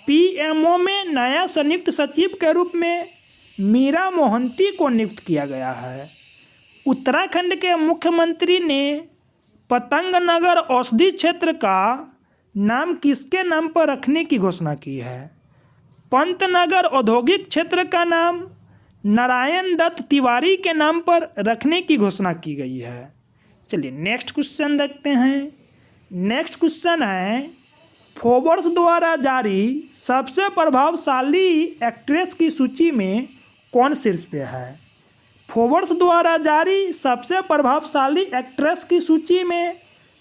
पीएमओ में नया संयुक्त सचिव के रूप में मीरा मोहंती को नियुक्त किया गया है। उत्तराखंड के मुख्यमंत्री ने पतंग नगर औषधि क्षेत्र का नाम किसके नाम पर रखने की घोषणा की है? पंतनगर औद्योगिक क्षेत्र का नाम नारायण दत्त तिवारी के नाम पर रखने की घोषणा की गई है। चलिए नेक्स्ट क्वेश्चन देखते हैं। नेक्स्ट क्वेश्चन है, फोर्ब्स द्वारा जारी सबसे प्रभावशाली एक्ट्रेस की सूची में कौन शीर्ष पे है? फोर्ब्स द्वारा जारी सबसे प्रभावशाली एक्ट्रेस की सूची में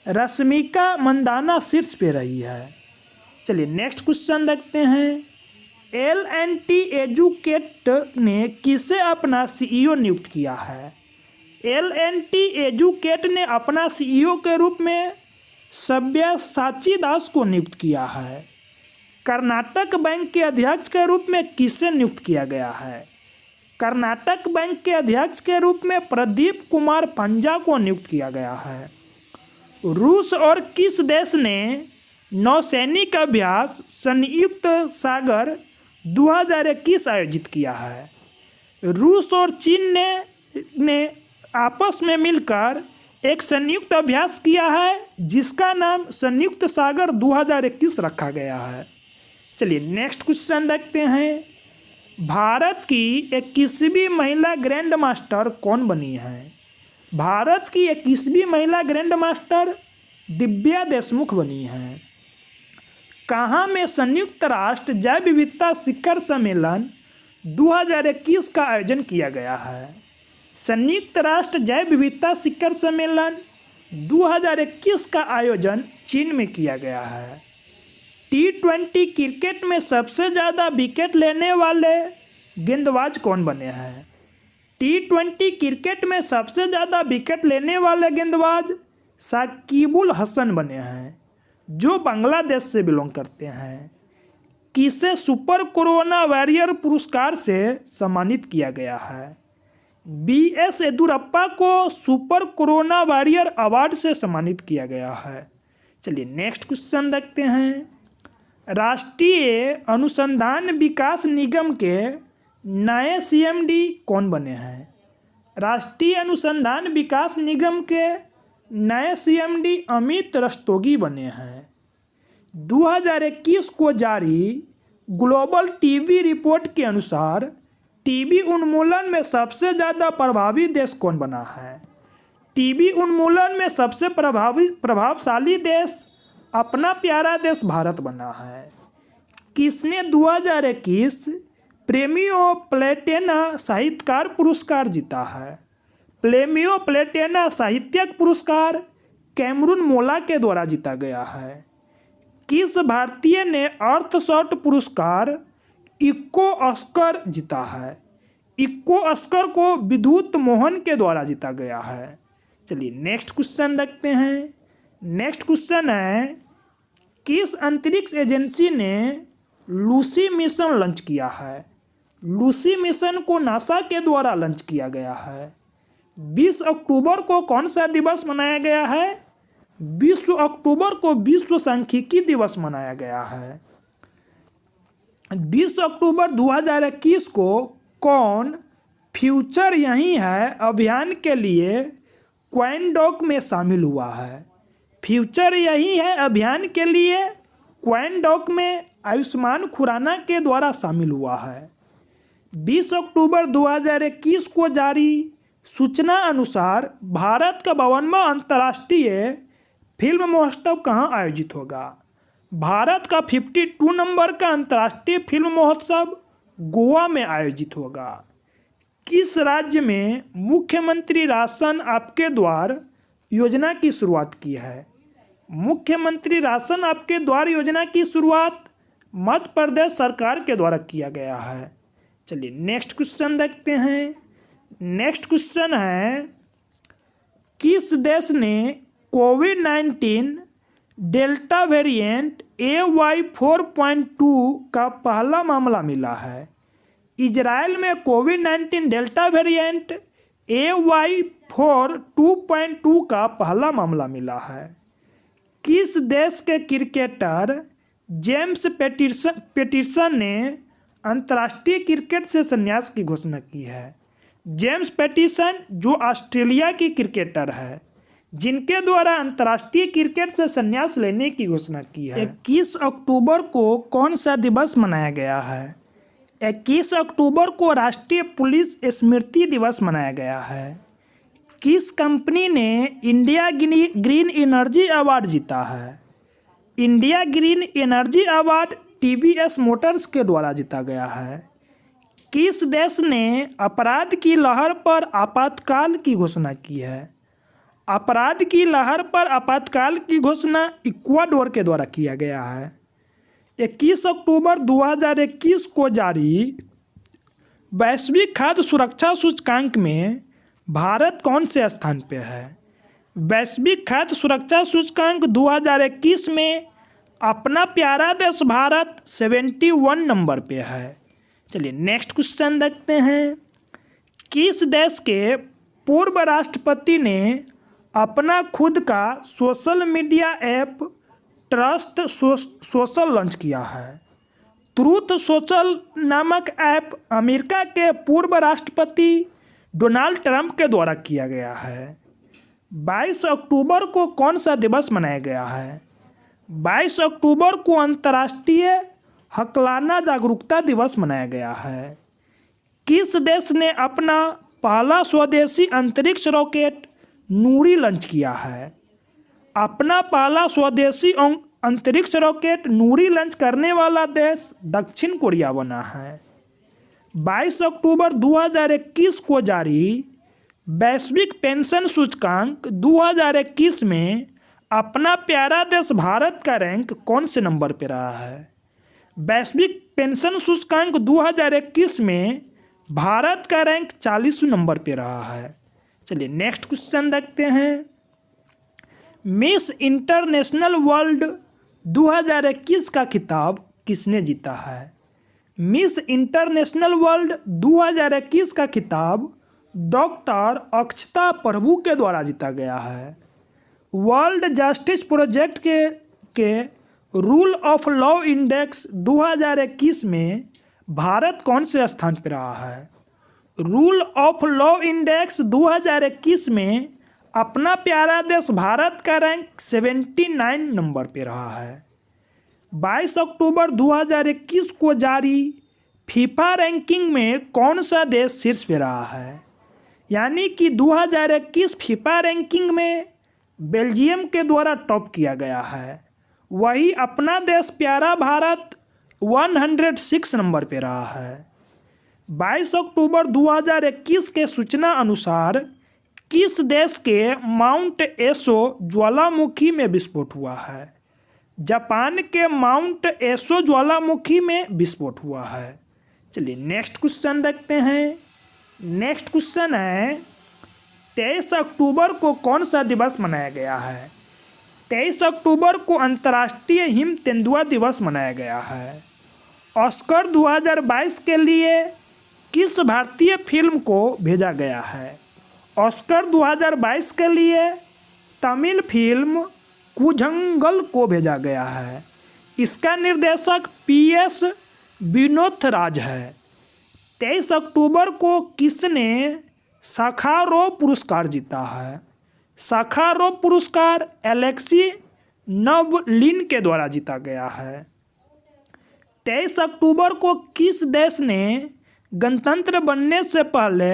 रश्मिका मंदाना शीर्ष पे रही है। चलिए नेक्स्ट क्वेश्चन देखते हैं। L&T एजुकेट ने किसे अपना सीईओ नियुक्त किया है? L&T एजुकेट ने अपना सीईओ के रूप में सब्यसाची दास को नियुक्त किया है। कर्नाटक बैंक के अध्यक्ष के रूप में किसे नियुक्त किया गया है? कर्नाटक बैंक के अध्यक्ष के रूप में प्रदीप कुमार पंजा को नियुक्त किया गया है। रूस और किस देश ने नौसैनिक अभ्यास संयुक्त सागर 2021 आयोजित किया है? रूस और चीन ने आपस में मिलकर एक संयुक्त अभ्यास किया है जिसका नाम संयुक्त सागर 2021 रखा गया है। चलिए नेक्स्ट क्वेश्चन देखते हैं। भारत की 21वीं महिला ग्रैंड मास्टर कौन बनी है? भारत की 21वीं महिला ग्रैंड मास्टर दिव्या देशमुख बनी है। कहाँ में संयुक्त राष्ट्र जैव विविधता शिखर सम्मेलन 2021 का आयोजन किया गया है? संयुक्त राष्ट्र जैव विविधता शिखर सम्मेलन 2021 का आयोजन चीन में किया गया है। T20 क्रिकेट में सबसे ज़्यादा विकेट लेने वाले गेंदबाज कौन बने हैं? T20 क्रिकेट में सबसे ज़्यादा विकेट लेने वाले गेंदबाज साकिबुल हसन बने हैं, जो बांग्लादेश से बिलोंग करते हैं। किसे सुपर कोरोना वॉरियर पुरस्कार से सम्मानित किया गया है? BS येदियुरप्पा को सुपर कोरोना वॉरियर अवार्ड से सम्मानित किया गया है। चलिए नेक्स्ट क्वेश्चन देखते हैं। राष्ट्रीय अनुसंधान विकास निगम के नए CMD कौन बने हैं? राष्ट्रीय अनुसंधान विकास निगम के नए CMD अमित रस्तोगी बने हैं। 2021 को जारी ग्लोबल टीबी रिपोर्ट के अनुसार टीबी उन्मूलन में सबसे ज़्यादा प्रभावी देश कौन बना है? टीबी उन्मूलन में सबसे प्रभावशाली देश अपना प्यारा देश भारत बना है। किसने 2021 प्रेमियो प्लेटिना साहित्यकार पुरस्कार जीता है। प्रेमियो प्लेटिना साहित्यिक पुरस्कार कैमरून मोला के द्वारा जीता गया है। किस भारतीय ने अर्थशास्त्र पुरस्कार इक्को ऑस्कर जीता है? इक्को ऑस्कर को विद्युत मोहन के द्वारा जीता गया है। चलिए नेक्स्ट क्वेश्चन देखते हैं। नेक्स्ट क्वेश्चन है, किस अंतरिक्ष एजेंसी ने लूसी मिशन लॉन्च किया है? लूसी मिशन को नासा के द्वारा लॉन्च किया गया है। 20 अक्टूबर को कौन सा दिवस मनाया गया है? 20 अक्टूबर को विश्व सांख्यिकी दिवस मनाया गया है। 20 अक्टूबर 2021 को कौन फ्यूचर यही है अभियान के लिए क्वानडॉक में शामिल हुआ है? फ्यूचर यही है अभियान के लिए क्वानडॉक में आयुष्मान खुराना के द्वारा शामिल हुआ है। 20 अक्टूबर 2021 को जारी सूचना अनुसार भारत का 52वां अंतर्राष्ट्रीय फिल्म महोत्सव कहाँ आयोजित होगा? भारत का 52 नंबर का अंतर्राष्ट्रीय फिल्म महोत्सव गोवा में आयोजित होगा। किस राज्य में मुख्यमंत्री राशन आपके द्वार योजना की शुरुआत की है? मुख्यमंत्री राशन आपके द्वार योजना की शुरुआत मध्य प्रदेश सरकार के द्वारा किया गया है। चलिए नेक्स्ट क्वेश्चन देखते हैं। नेक्स्ट क्वेश्चन है, किस देश ने कोविड-19 डेल्टा वेरिएंट AY4.2 का पहला मामला मिला है? इजराइल में कोविड-19 डेल्टा वेरिएंट AY4.2 का पहला मामला मिला है। किस देश के क्रिकेटर जेम्स पैटिसन ने अंतर्राष्ट्रीय क्रिकेट से संन्यास की घोषणा की है? जेम्स पैटिसन जो ऑस्ट्रेलिया की क्रिकेटर है, जिनके द्वारा अंतर्राष्ट्रीय क्रिकेट से संन्यास लेने की घोषणा की है। 21 अक्टूबर को कौन सा दिवस मनाया गया है? 21 अक्टूबर को राष्ट्रीय पुलिस स्मृति दिवस मनाया गया है। किस कंपनी ने इंडिया ग्रीन एनर्जी अवार्ड जीता है? India green energy award TVS Motors के द्वारा जीता गया है। किस देश ने अपराध की लहर पर आपातकाल की घोषणा की है? अपराध की लहर पर आपातकाल की घोषणा इक्वाडोर के द्वारा किया गया है। 21 अक्टूबर 2021 को जारी वैश्विक खाद्य सुरक्षा सूचकांक में भारत कौन से स्थान पे है? वैश्विक खाद्य सुरक्षा सूचकांक 2021 में अपना प्यारा देश भारत 71 नंबर पे है। चलिए नेक्स्ट क्वेश्चन देखते हैं। किस देश के पूर्व राष्ट्रपति ने अपना खुद का social media app trust social launch किया है? ट्रूथ सोशल नामक ऐप अमेरिका के पूर्व राष्ट्रपति डोनाल्ड ट्रंप के द्वारा किया गया है। 22 अक्टूबर को कौन सा दिवस मनाया गया है? 22 अक्टूबर को अंतर्राष्ट्रीय हकलाना जागरूकता दिवस मनाया गया है। किस देश ने अपना पहला स्वदेशी अंतरिक्ष रॉकेट नूरी लॉन्च किया है? अपना पहला स्वदेशी अंतरिक्ष रॉकेट नूरी लॉन्च करने वाला देश दक्षिण कोरिया बना है। 22 अक्टूबर 2021 को जारी वैश्विक पेंशन सूचकांक 2021 में अपना प्यारा देश भारत का रैंक कौन से नंबर पर रहा है? वैश्विक पेंशन सूचकांक 2021 में भारत का रैंक 40 नंबर पर रहा है। चलिए नेक्स्ट क्वेश्चन देखते हैं। मिस इंटरनेशनल वर्ल्ड 2021 का खिताब किसने जीता है? मिस इंटरनेशनल वर्ल्ड 2021 का खिताब डॉक्टर अक्षता प्रभु के द्वारा जीता गया है। वर्ल्ड जस्टिस प्रोजेक्ट के रूल ऑफ लॉ इंडेक्स 2021 में भारत कौन से स्थान पर रहा है? रूल ऑफ लॉ इंडेक्स 2021 में अपना प्यारा देश भारत का रैंक 79 नंबर पर रहा है। 22 अक्टूबर 2021 को जारी फीफा रैंकिंग में कौन सा देश शीर्ष पे रहा है? यानी कि 2021 फीफा रैंकिंग में बेल्जियम के द्वारा टॉप किया गया है। वही अपना देश प्यारा भारत 106 नंबर पे रहा है। 22 अक्टूबर 2021 के सूचना अनुसार किस देश के माउंट एसो ज्वालामुखी में विस्फोट हुआ है? जापान के माउंट एसो ज्वालामुखी में विस्फोट हुआ है। चलिए नेक्स्ट क्वेश्चन देखते हैं। नेक्स्ट क्वेश्चन है 23 अक्टूबर को कौन सा दिवस मनाया गया है? 23 अक्टूबर को अंतर्राष्ट्रीय हिम तेंदुआ दिवस मनाया गया है। ऑस्कर 2022 के लिए किस भारतीय फिल्म को भेजा गया है? ऑस्कर 2022 के लिए तमिल फिल्म कुझंगल को भेजा गया है। इसका निर्देशक PS विनोद है। 23 अक्टूबर को किसने साखारोव पुरस्कार जीता है? साखारोव पुरस्कार एलेक्सी नवलिन के द्वारा जीता गया है। 23 अक्टूबर को किस देश ने गणतंत्र बनने से पहले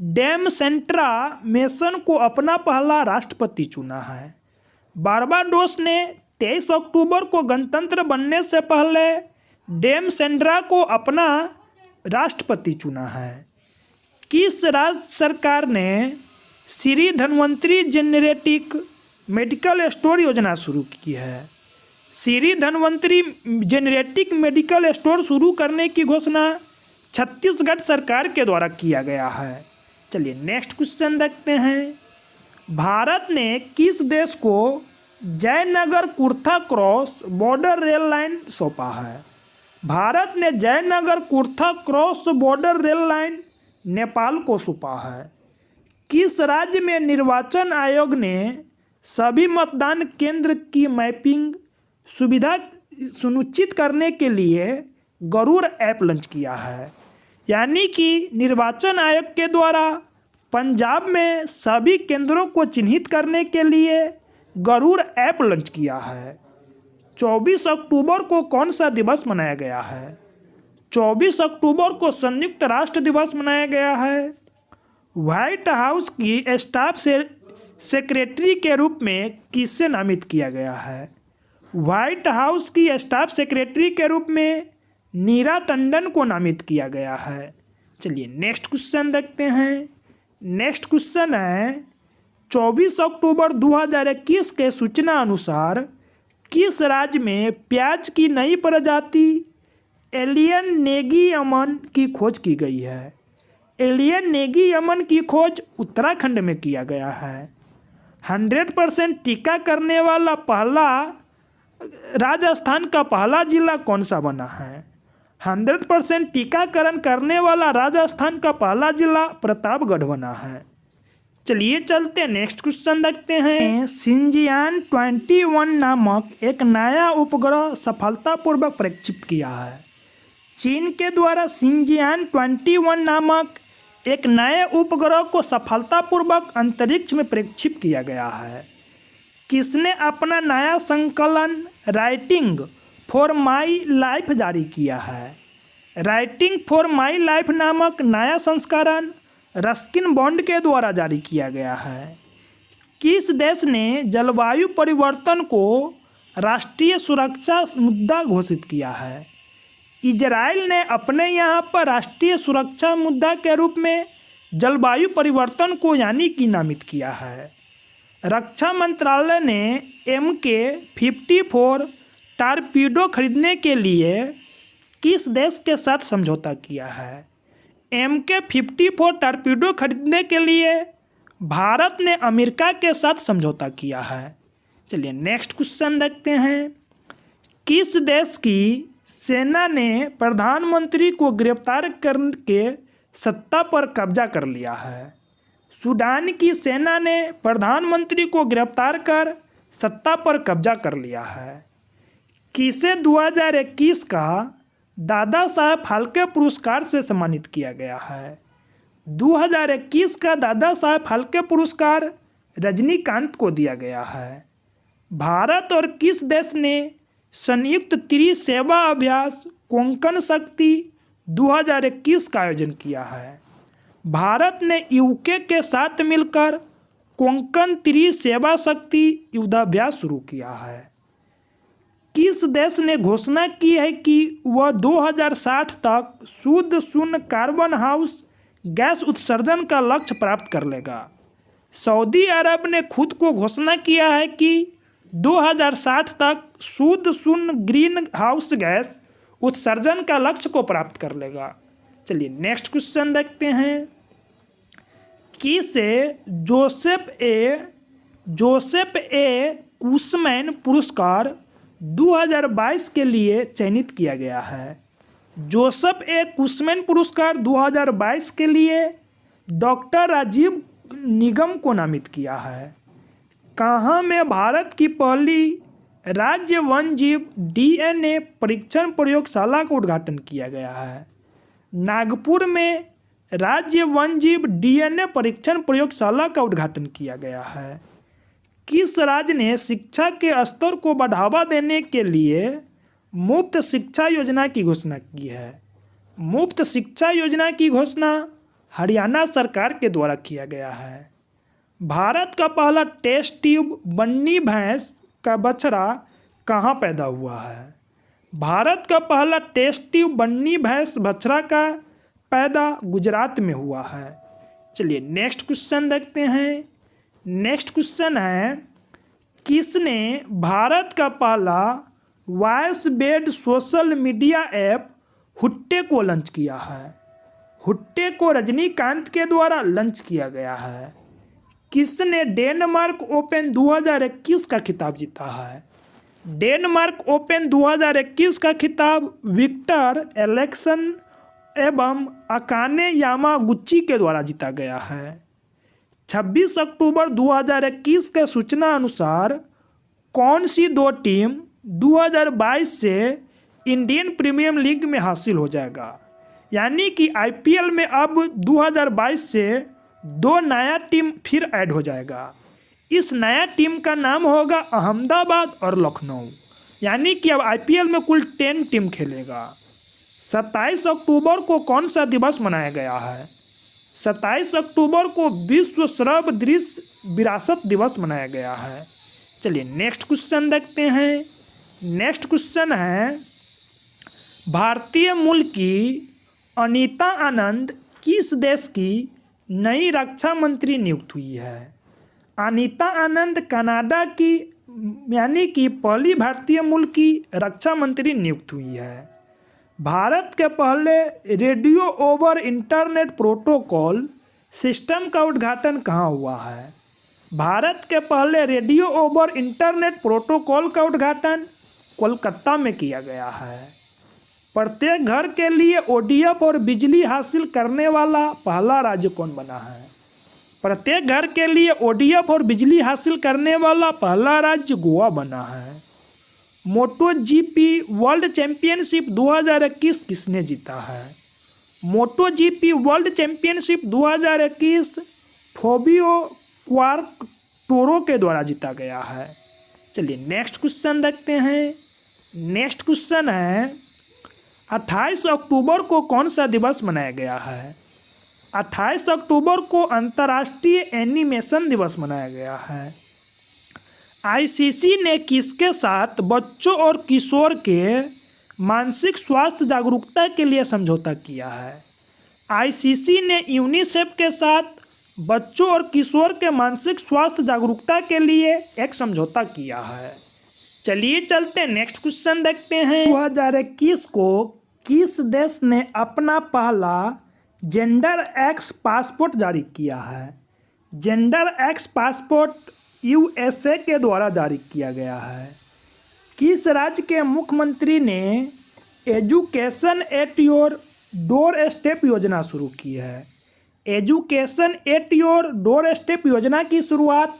डैम सेंट्रा मेसन को अपना पहला राष्ट्रपति चुना है? बारबाडोस ने 23 अक्टूबर को गणतंत्र बनने से पहले डैम सेंट्रा को अपना राष्ट्रपति चुना है। किस राज्य सरकार ने Shri Dhanvantari genetic medical store योजना शुरू की है? Shri Dhanvantari genetic medical store शुरू करने की घोषणा छत्तीसगढ़ सरकार के द्वारा किया गया है। चलिए नेक्स्ट क्वेश्चन देखते हैं। भारत ने किस देश को Jaynagar Kurtha cross border rail line सौंपा है? भारत ने Jaynagar Kurtha cross border rail line Nepal को सौंपा है। किस राज्य में निर्वाचन आयोग ने सभी मतदान केंद्र की मैपिंग सुविधा सुनिश्चित करने के लिए गरुड़ ऐप लॉन्च किया है? यानी कि निर्वाचन आयोग के द्वारा पंजाब में सभी केंद्रों को चिन्हित करने के लिए गरुड़ ऐप लॉन्च किया है। 24 अक्टूबर को कौन सा दिवस मनाया गया है? 24 अक्टूबर को संयुक्त राष्ट्र दिवस मनाया गया है। व्हाइट हाउस की स्टाफ सेक्रेटरी के रूप में किसे नामित किया गया है? व्हाइट हाउस की स्टाफ सेक्रेटरी के रूप में नीरा टंडन को नामित किया गया है। चलिए नेक्स्ट क्वेश्चन देखते हैं। नेक्स्ट क्वेश्चन है 24 अक्टूबर 2021 के सूचना अनुसार किस राज्य में प्याज की नई प्रजाति एलियन नेगियमन की खोज की गई है? एलियन नेगियमन की खोज उत्तराखंड में किया गया है। 100% टीका करने वाला पहला राजस्थान का पहला जिला कौन सा बना है? 100% टीकाकरण करने वाला राजस्थान का पहला जिला प्रतापगढ़ बना है। चलिए चलते नेक्स्ट क्वेश्चन देखते हैं। शिनजियान 21 नामक एक नया उपग्रह सफलतापूर्वक प्रक्षेपित किया है। चीन के द्वारा शिनजियान 21 नामक एक नए उपग्रह को सफलतापूर्वक अंतरिक्ष में प्रक्षेपित किया गया है। किसने अपना नया संकलन राइटिंग फॉर माई लाइफ जारी किया है? राइटिंग फॉर माई लाइफ नामक नया संस्करण रस्किन बॉन्ड के द्वारा जारी किया गया है। किस देश ने जलवायु परिवर्तन को राष्ट्रीय सुरक्षा मुद्दा घोषित किया है? इजराइल ने अपने यहाँ पर राष्ट्रीय सुरक्षा मुद्दा के रूप में जलवायु परिवर्तन को यानी कि नामित किया है। रक्षा मंत्रालय ने MK-54 टॉर्पीडो खरीदने के लिए किस देश के साथ समझौता किया है? MK-54 टॉर्पीडो खरीदने के लिए भारत ने अमेरिका के साथ समझौता किया है। चलिए नेक्स्ट क्वेश्चन देखते हैं। किस देश की सेना ने प्रधानमंत्री को गिरफ्तार करके सत्ता पर कब्जा कर लिया है? सूडान की सेना ने प्रधानमंत्री को गिरफ्तार कर सत्ता पर कब्जा कर लिया है। किसे 2021 का दादा साहब फाल्के पुरस्कार से सम्मानित किया गया है? 2021 का दादा साहब फाल्के पुरस्कार रजनीकांत को दिया गया है। भारत और किस देश ने संयुक्त त्रिसेवा अभ्यास कोंकण शक्ति 2021 का आयोजन किया है? भारत ने UK के साथ मिलकर कोंकण त्रिसेवा शक्ति युद्धाभ्यास शुरू किया है। किस देश ने घोषणा की है कि वह 2060 तक शुद्ध शून्य कार्बन हाउस गैस उत्सर्जन का लक्ष्य प्राप्त कर लेगा? सऊदी अरब ने खुद को घोषणा किया है कि 2060 तक शुद्ध शून्य ग्रीन हाउस गैस उत्सर्जन का लक्ष्य को प्राप्त कर लेगा। चलिए नेक्स्ट क्वेश्चन देखते हैं। किसे जोसेफ ए कुशमैन पुरस्कार 2022 के लिए चयनित किया गया है? जोसेफ ए कुशमैन पुरस्कार 2022 के लिए डॉक्टर राजीव निगम को नामित किया है। कहाँ में भारत की पहली राज्य वन्यजीव DNA परीक्षण प्रयोगशाला का उद्घाटन किया गया है? नागपुर में राज्य वन्यजीव DNA परीक्षण प्रयोगशाला का उद्घाटन किया गया है। किस राज्य ने शिक्षा के स्तर को बढ़ावा देने के लिए मुफ्त शिक्षा योजना की घोषणा की है? मुफ्त शिक्षा योजना की घोषणा हरियाणा सरकार के द्वारा किया गया है। भारत का पहला टेस्ट ट्यूब बन्नी भैंस का बछड़ा कहाँ पैदा हुआ है? भारत का पहला टेस्ट ट्यूब बन्नी भैंस बछड़ा का पैदा गुजरात में हुआ है। चलिए नेक्स्ट क्वेश्चन देखते हैं। नेक्स्ट क्वेश्चन है, किसने भारत का पहला voice based social media app Hoote को लॉन्च किया है? हुट्टे को रजनीकांत के द्वारा लॉन्च किया गया है। किसने डेनमार्क ओपन 2021 का खिताब जीता है? डेनमार्क ओपन 2021 का खिताब विक्टर एलेक्सन एवं अकाने यामागुची के द्वारा जीता गया है। 26 अक्टूबर 2021 के सूचना अनुसार कौन सी दो टीम 2022 से इंडियन प्रीमियर लीग में हासिल हो जाएगा? यानी कि IPL में अब 2022 से दो नया टीम फिर ऐड हो जाएगा। इस नया टीम का नाम होगा अहमदाबाद और लखनऊ। यानी कि अब IPL में कुल 10 टीम खेलेगा। 27 अक्टूबर को कौन सा दिवस मनाया गया है? 27 अक्टूबर को विश्व श्रव्य दृश्य विरासत दिवस मनाया गया है। चलिए नेक्स्ट क्वेश्चन देखते हैं। नेक्स्ट क्वेश्चन है, भारतीय मूल की अनीता आनंद किस देश की नई रक्षा मंत्री नियुक्त हुई है? अनीता आनंद कनाडा की यानी कि पहली भारतीय मूल की रक्षा मंत्री नियुक्त हुई है। भारत के पहले radio over internet protocol system का उद्घाटन कहाँ हुआ है? भारत के पहले रेडियो ओवर इंटरनेट प्रोटोकॉल का उद्घाटन कोलकाता में किया गया है। प्रत्येक घर के लिए ODF और बिजली हासिल करने वाला पहला राज्य कौन बना है? प्रत्येक घर के लिए ODF और बिजली हासिल करने वाला पहला राज्य गोवा बना है। MotoGP वर्ल्ड चैंपियनशिप 2021 किसने जीता है? MotoGP वर्ल्ड चैंपियनशिप 2021 फोबियो क्वार्टोरो के द्वारा जीता गया है। चलिए नेक्स्ट क्वेश्चन देखते हैं। नेक्स्ट क्वेश्चन है, 28 अक्टूबर को कौन सा दिवस मनाया गया है? 28 अक्टूबर को अंतर्राष्ट्रीय एनिमेशन दिवस मनाया गया है। ICC ने किसके साथ बच्चों और किशोर के मानसिक स्वास्थ्य जागरूकता के लिए समझौता किया है? ICC ने यूनिसेफ के साथ बच्चों और किशोर के मानसिक स्वास्थ्य जागरूकता के लिए एक समझौता किया है। चलिए चलते नेक्स्ट क्वेश्चन देखते हैं। 2021 को किस देश ने अपना पहला जेंडर एक्स पासपोर्ट जारी किया है? जेंडर एक्स पासपोर्ट USA के द्वारा जारी किया गया है। किस राज्य के मुख्यमंत्री ने education at your door step योजना शुरू की है? Education at your door step योजना की शुरुआत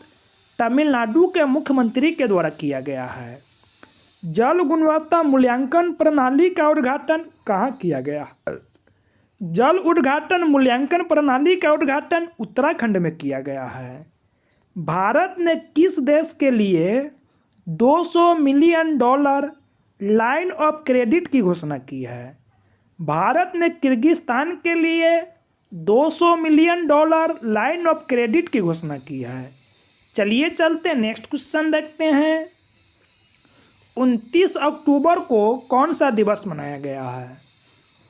तमिलनाडु के मुख्यमंत्री के द्वारा किया गया है। जल गुणवत्ता मूल्यांकन प्रणाली का उद्घाटन कहाँ किया गया? जल उद्घाटन मूल्यांकन प्रणाली का उद्घाटन उत्तराखंड में किया गया है। भारत ने किस देश के लिए $200 मिलियन लाइन ऑफ क्रेडिट की घोषणा की है? भारत ने किर्गिस्तान के लिए $200 मिलियन लाइन ऑफ क्रेडिट की घोषणा की है। चलिए चलते नेक्स्ट क्वेश्चन देखते हैं। 29 अक्टूबर को कौन सा दिवस मनाया गया है?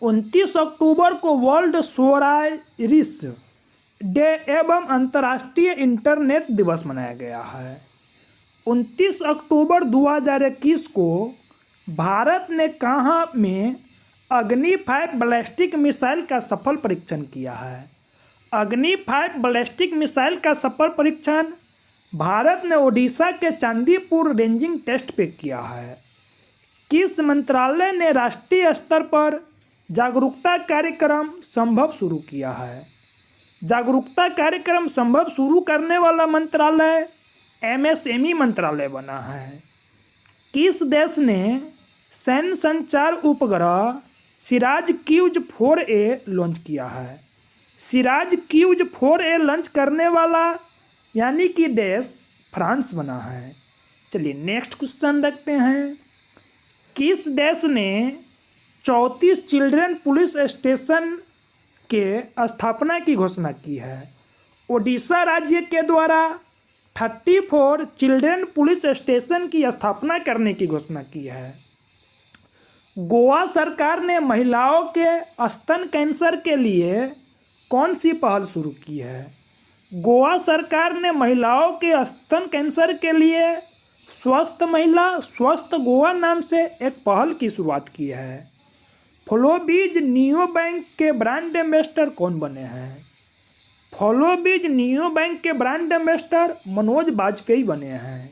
29 अक्टूबर को वर्ल्ड सोराइरिस डे एवं अंतर्राष्ट्रीय इंटरनेट दिवस मनाया गया है। 29 अक्टूबर 2021 को भारत ने कहाँ में अग्नि 5 बैलिस्टिक मिसाइल का सफल परीक्षण किया है? अग्नि 5 बैलिस्टिक मिसाइल का सफल परीक्षण भारत ने ओडिशा के चांदीपुर रेंजिंग टेस्ट पे किया है। किस मंत्रालय ने राष्ट्रीय स्तर पर जागरूकता कार्यक्रम संभव शुरू किया है? जागरूकता कार्यक्रम संभव शुरू करने वाला मंत्रालय MSME मंत्रालय बना है। किस देश ने सैन्य संचार उपग्रह सिराज क्यूज 4A लॉन्च किया है? सिराज क्यूज 4A लॉन्च करने वाला यानी कि देश फ्रांस बना है। चलिए नेक्स्ट क्वेश्चन देखते हैं। किस देश ने 34 चिल्ड्रन पुलिस स्टेशन के स्थापना की घोषणा की है? ओडिशा राज्य के द्वारा 34 चिल्ड्रन पुलिस स्टेशन की स्थापना करने की घोषणा की है। गोवा सरकार ने महिलाओं के स्तन कैंसर के लिए कौन सी पहल शुरू की है? गोवा सरकार ने महिलाओं के स्तन कैंसर के लिए स्वस्थ महिला स्वस्थ गोवा नाम से एक पहल की शुरुआत की है। फ्लोबीज नियो बैंक के ब्रांड एम्बेसडर कौन बने हैं? फ्लोबीज नियो बैंक के ब्रांड एम्बेसडर मनोज बाजपेयी बने हैं।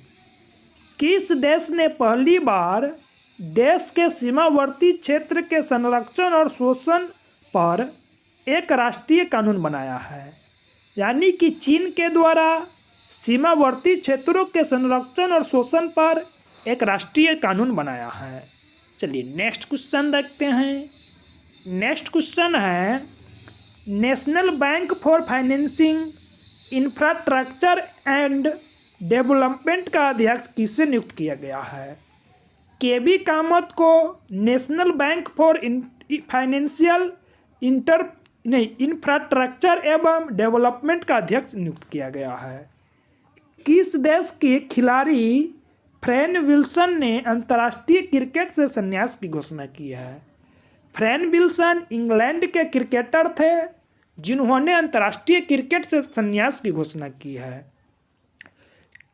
किस देश ने पहली बार देश के सीमावर्ती क्षेत्र के संरक्षण और शोषण पर एक राष्ट्रीय कानून बनाया है? यानी कि चीन के द्वारा सीमावर्ती क्षेत्रों के संरक्षण और शोषण पर एक राष्ट्रीय कानून बनाया है। चलिए नेक्स्ट क्वेश्चन देखते हैं। नेक्स्ट क्वेश्चन है national bank for financing infrastructure and development का अध्यक्ष किसे नियुक्त किया गया है? KB कामत को national bank for financial infrastructure एवं डेवलपमेंट का अध्यक्ष नियुक्त किया गया है। किस देश के खिलाड़ी फ्रेन विल्सन ने अंतर्राष्ट्रीय क्रिकेट से संन्यास की घोषणा की है? फ्रेन विल्सन इंग्लैंड के क्रिकेटर थे जिन्होंने अंतर्राष्ट्रीय क्रिकेट से संन्यास की घोषणा की है।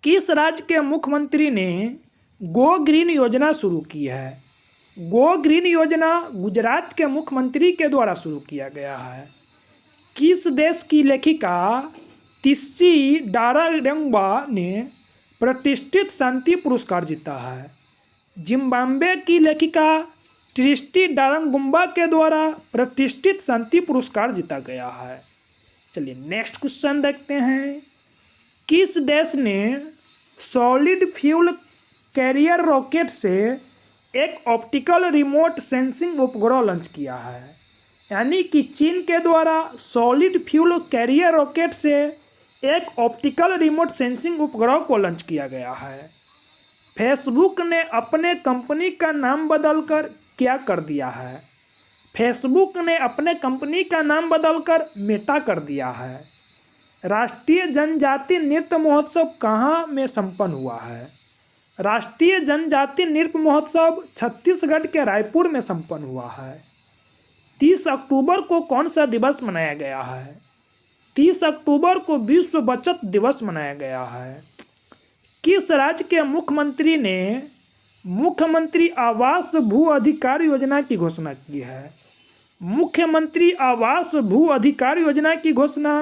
किस राज्य के मुख्यमंत्री ने गो ग्रीन योजना शुरू की है? गो ग्रीन योजना गुजरात के मुख्यमंत्री के द्वारा शुरू किया गया है। किस देश की लेखिका तिस्सी डाराडंगबा ने प्रतिष्ठित शांति पुरस्कार जीता है? जिम्बाब्वे की लेखिका ट्रिस्टी डारंगुम्बा के द्वारा प्रतिष्ठित शांति पुरस्कार जीता गया है। चलिए नेक्स्ट क्वेश्चन देखते हैं। किस देश ने सॉलिड फ्यूल कैरियर रॉकेट से एक ऑप्टिकल रिमोट सेंसिंग उपग्रह लॉन्च किया है? यानी कि चीन के द्वारा सॉलिड फ्यूल कैरियर रॉकेट से एक ऑप्टिकल रिमोट सेंसिंग उपग्रह को लॉन्च किया गया है। फेसबुक ने अपने कंपनी का नाम बदलकर क्या कर दिया है? फेसबुक ने अपने कंपनी का नाम बदलकर मेटा कर दिया है। राष्ट्रीय जनजाति नृत्य महोत्सव कहाँ में संपन्न हुआ है? राष्ट्रीय जनजाति नृत्य महोत्सव छत्तीसगढ़ के रायपुर में संपन्न हुआ है। 30 अक्टूबर को कौन सा दिवस मनाया गया है? 30 अक्टूबर को विश्व बचत दिवस मनाया गया है। किस राज्य के मुख्यमंत्री ने मुख्यमंत्री आवास भू अधिकार योजना की घोषणा की है? मुख्यमंत्री आवास भू अधिकार योजना की घोषणा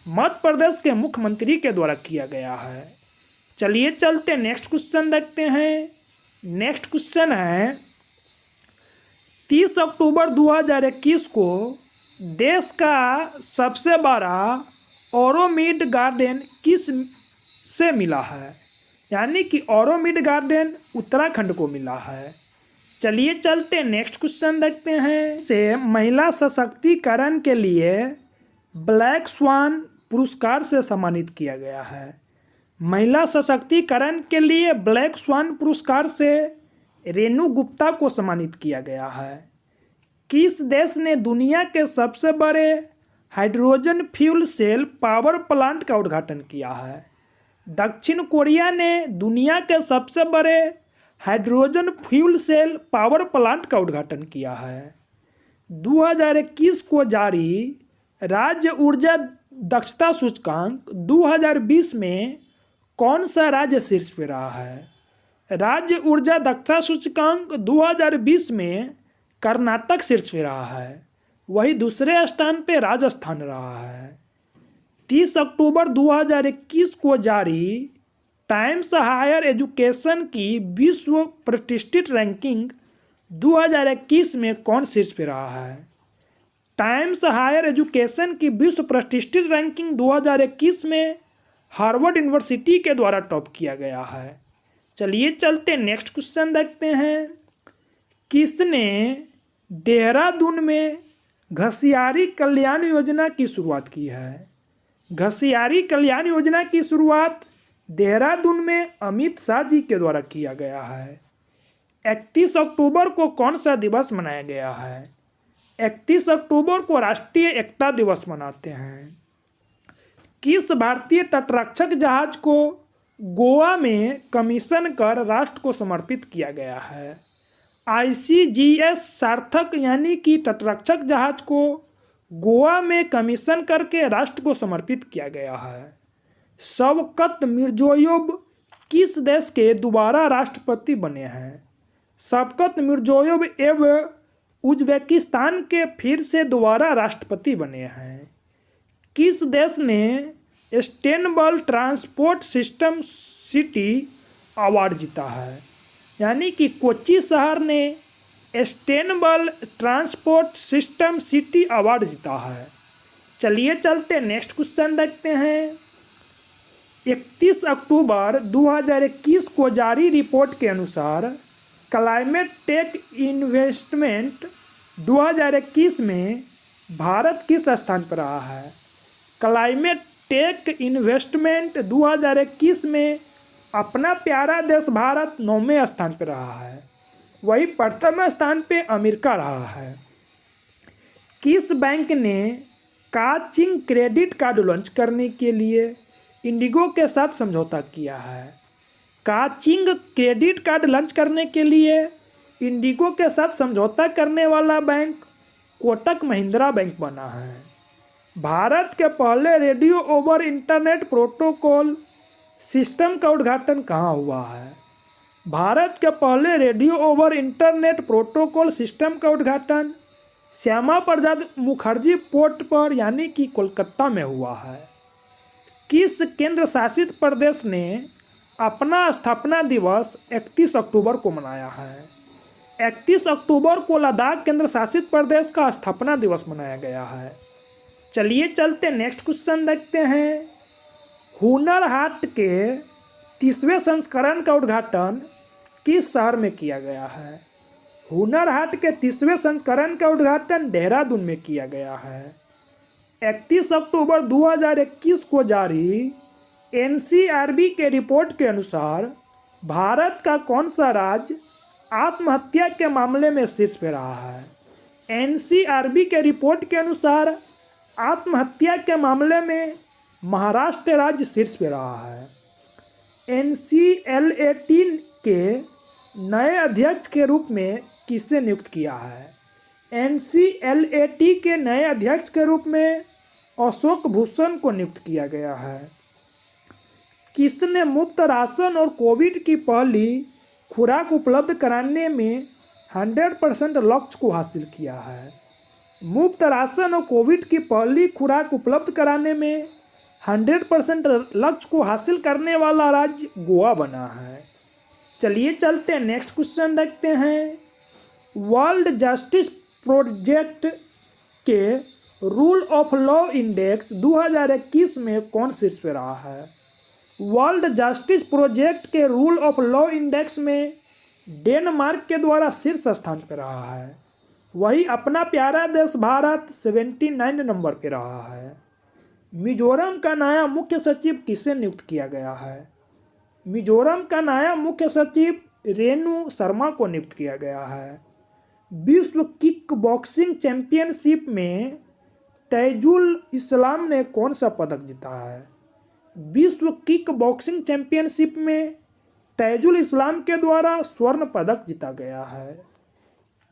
मध्य प्रदेश के मुख्यमंत्री के द्वारा किया गया है। चलिए चलते नेक्स्ट क्वेश्चन देखते हैं। नेक्स्ट क्वेश्चन है 30 अक्टूबर 2021 को देश का सबसे बड़ा ऑरोमिड गार्डन किस से मिला है? यानी कि ऑरोमिड गार्डन उत्तराखंड को मिला है। चलिए चलते नेक्स्ट क्वेश्चन देखते हैं। से महिला सशक्तिकरण के लिए ब्लैक स्वान पुरस्कार से सम्मानित किया गया है। महिला सशक्तिकरण के लिए ब्लैक स्वान पुरस्कार से रेणु गुप्ता को सम्मानित किया गया है। किस देश ने दुनिया के सबसे बड़े hydrogen fuel cell power plant का उद्घाटन किया है? दक्षिण कोरिया ने दुनिया के सबसे बड़े hydrogen fuel cell power plant का उद्घाटन किया है। 2021 को जारी राज्य ऊर्जा दक्षता सूचकांक 2020 में कौन सा राज्य शीर्ष पे रहा है? राज्य ऊर्जा दक्षता सूचकांक 2020 में कर्नाटक शीर्ष पे रहा है, वही दूसरे स्थान पे राजस्थान रहा है। 30 अक्टूबर 2021 को जारी टाइम्स हायर एजुकेशन की विश्व प्रतिष्ठित रैंकिंग 2021 में कौन शीर्ष पे रहा है? टाइम्स हायर एजुकेशन की विश्व प्रतिष्ठित रैंकिंग 2021 में हार्वर्ड यूनिवर्सिटी के द्वारा टॉप किया गया है। चलिए चलते नेक्स्ट क्वेश्चन देखते हैं। किसने देहरादून में घसियारी कल्याण योजना की शुरुआत की है? घसियारी कल्याण योजना की शुरुआत देहरादून में अमित शाह जी के द्वारा किया गया है। 31 अक्टूबर को कौन सा दिवस मनाया गया है? 31 अक्टूबर को राष्ट्रीय एकता दिवस मनाते हैं। किस भारतीय तटरक्षक जहाज को गोवा में कमीशन कर राष्ट्र को समर्पित किया गया है? ICGS सार्थक यानी कि तटरक्षक जहाज को गोवा में कमीशन करके राष्ट्र को समर्पित किया गया है। शवकत मिर्ज़ोयेव किस देश के दोबारा राष्ट्रपति बने हैं? शवकत मिर्ज़ोयेव उज़्बेकिस्तान के फिर से दोबारा राष्ट्रपति बने हैं। किस देश ने Istanbul transport system city award जीता है? यानी कि कोच्चि शहर ने Istanbul transport system city award जीता है। चलिए चलते नेक्स्ट क्वेश्चन देखते हैं। 31 अक्टूबर 2021 को जारी रिपोर्ट के अनुसार क्लाइमेट टेक इन्वेस्टमेंट 2021 में भारत किस स्थान पर रहा है? क्लाइमेट टेक इन्वेस्टमेंट 2021 में अपना प्यारा देश भारत 9वें स्थान पर रहा है, वही प्रथम स्थान पे अमेरिका रहा है। किस बैंक ने काचिंग क्रेडिट कार्ड लॉन्च करने के लिए इंडिगो के साथ समझौता किया है? काचिंग क्रेडिट कार्ड लॉन्च करने के लिए इंडिगो के साथ समझौता करने वाला बैंक कोटक महिंद्रा बैंक बना है। भारत के पहले radio over internet protocol system का उद्घाटन कहाँ हुआ है? भारत के पहले radio over internet protocol system का उद्घाटन श्यामा प्रसाद मुखर्जी पोर्ट पर यानी कि कोलकाता में हुआ है। किस केंद्र शासित प्रदेश ने अपना स्थापना दिवस 31 अक्टूबर को मनाया है? 31 अक्टूबर को लद्दाख केंद्र शासित प्रदेश का स्थापना दिवस मनाया गया है। चलिए चलते नेक्स्ट क्वेश्चन देखते हैं। हुनर हाट के 30वें संस्करण का उद्घाटन किस शहर में किया गया है? हुनर हाट के 30वें संस्करण का उद्घाटन देहरादून में किया गया है। 31 अक्टूबर 2021 को जारी NCRB के रिपोर्ट के अनुसार भारत का कौन सा राज्य आत्महत्या के मामले में शीर्ष पे रहा है? NCRB के रिपोर्ट के अनुसार आत्महत्या के मामले में महाराष्ट्र राज्य शीर्ष पे रहा है। NCLAT के नए अध्यक्ष के रूप में किसे नियुक्त किया है? NCLAT के नए अध्यक्ष के रूप में अशोक भूषण को नियुक्त किया गया है। किसने मुफ्त राशन और कोविड की पहली खुराक उपलब्ध कराने में 100% लक्ष्य को हासिल किया है? मुफ्त राशन और कोविड की पहली खुराक उपलब्ध कराने में 100% लक्ष्य को हासिल करने वाला राज्य गोवा बना है। चलिए चलते नेक्स्ट क्वेश्चन देखते हैं। वर्ल्ड जस्टिस प्रोजेक्ट के रूल ऑफ लॉ इंडेक्स 2021 में कौन शीर्ष पे रहा है? वर्ल्ड जस्टिस प्रोजेक्ट के रूल ऑफ लॉ इंडेक्स में डेनमार्क के द्वारा शीर्ष स्थान पर रहा है, वही अपना प्यारा देश भारत 79 नंबर पे रहा है। मिजोरम का नया मुख्य सचिव किसे नियुक्त किया गया है? मिजोरम का नया मुख्य सचिव रेणु शर्मा को नियुक्त किया गया है। विश्व किक बॉक्सिंग चैंपियनशिप में तैजुल इस्लाम ने कौन सा पदक जीता है? विश्व किक बॉक्सिंग चैंपियनशिप में तैजुल इस्लाम के द्वारा स्वर्ण पदक जीता गया है?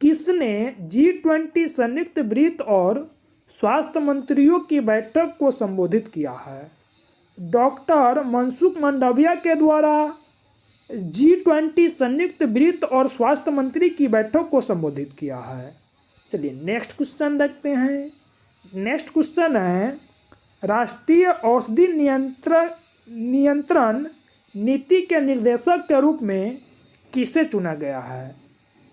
किसने G20 संयुक्त वित्त और स्वास्थ्य मंत्रियों की बैठक को संबोधित किया है? डॉक्टर मनसुख मंडाविया के द्वारा G20 संयुक्त वित्त और स्वास्थ्य मंत्री की बैठक को संबोधित किया है। चलिए नेक्स्ट क्वेश्चन देखते हैं। नेक्स्ट क्वेश्चन है, राष्ट्रीय औषधि नियंत्रण नीति के निर्देशक के रूप में किसे चुना गया है?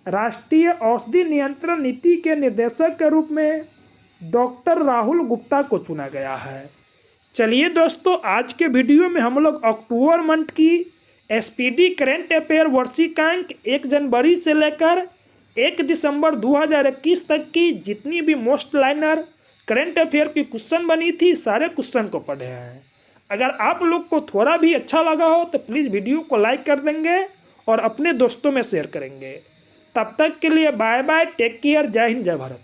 राष्ट्रीय औषधि नियंत्रण नीति के निर्देशक के रूप में डॉक्टर राहुल गुप्ता को चुना गया है। चलिए दोस्तों, आज के वीडियो में हम लोग अक्टूबर मंथ की SPD करेंट अफेयर वार्षिकांक 1 जनवरी से लेकर 1 दिसंबर 2021 तक की जितनी भी मोस्ट लाइनर करेंट अफेयर की क्वेश्चन बनी थी, सारे क्वेश्चन को पढ़े हैं। अगर आप लोग को थोड़ा भी अच्छा लगा हो तो प्लीज़ वीडियो को लाइक कर देंगे और अपने दोस्तों में शेयर करेंगे। तब तक के लिए बाय बाय, टेक केयर, जय हिंद, जय भारत।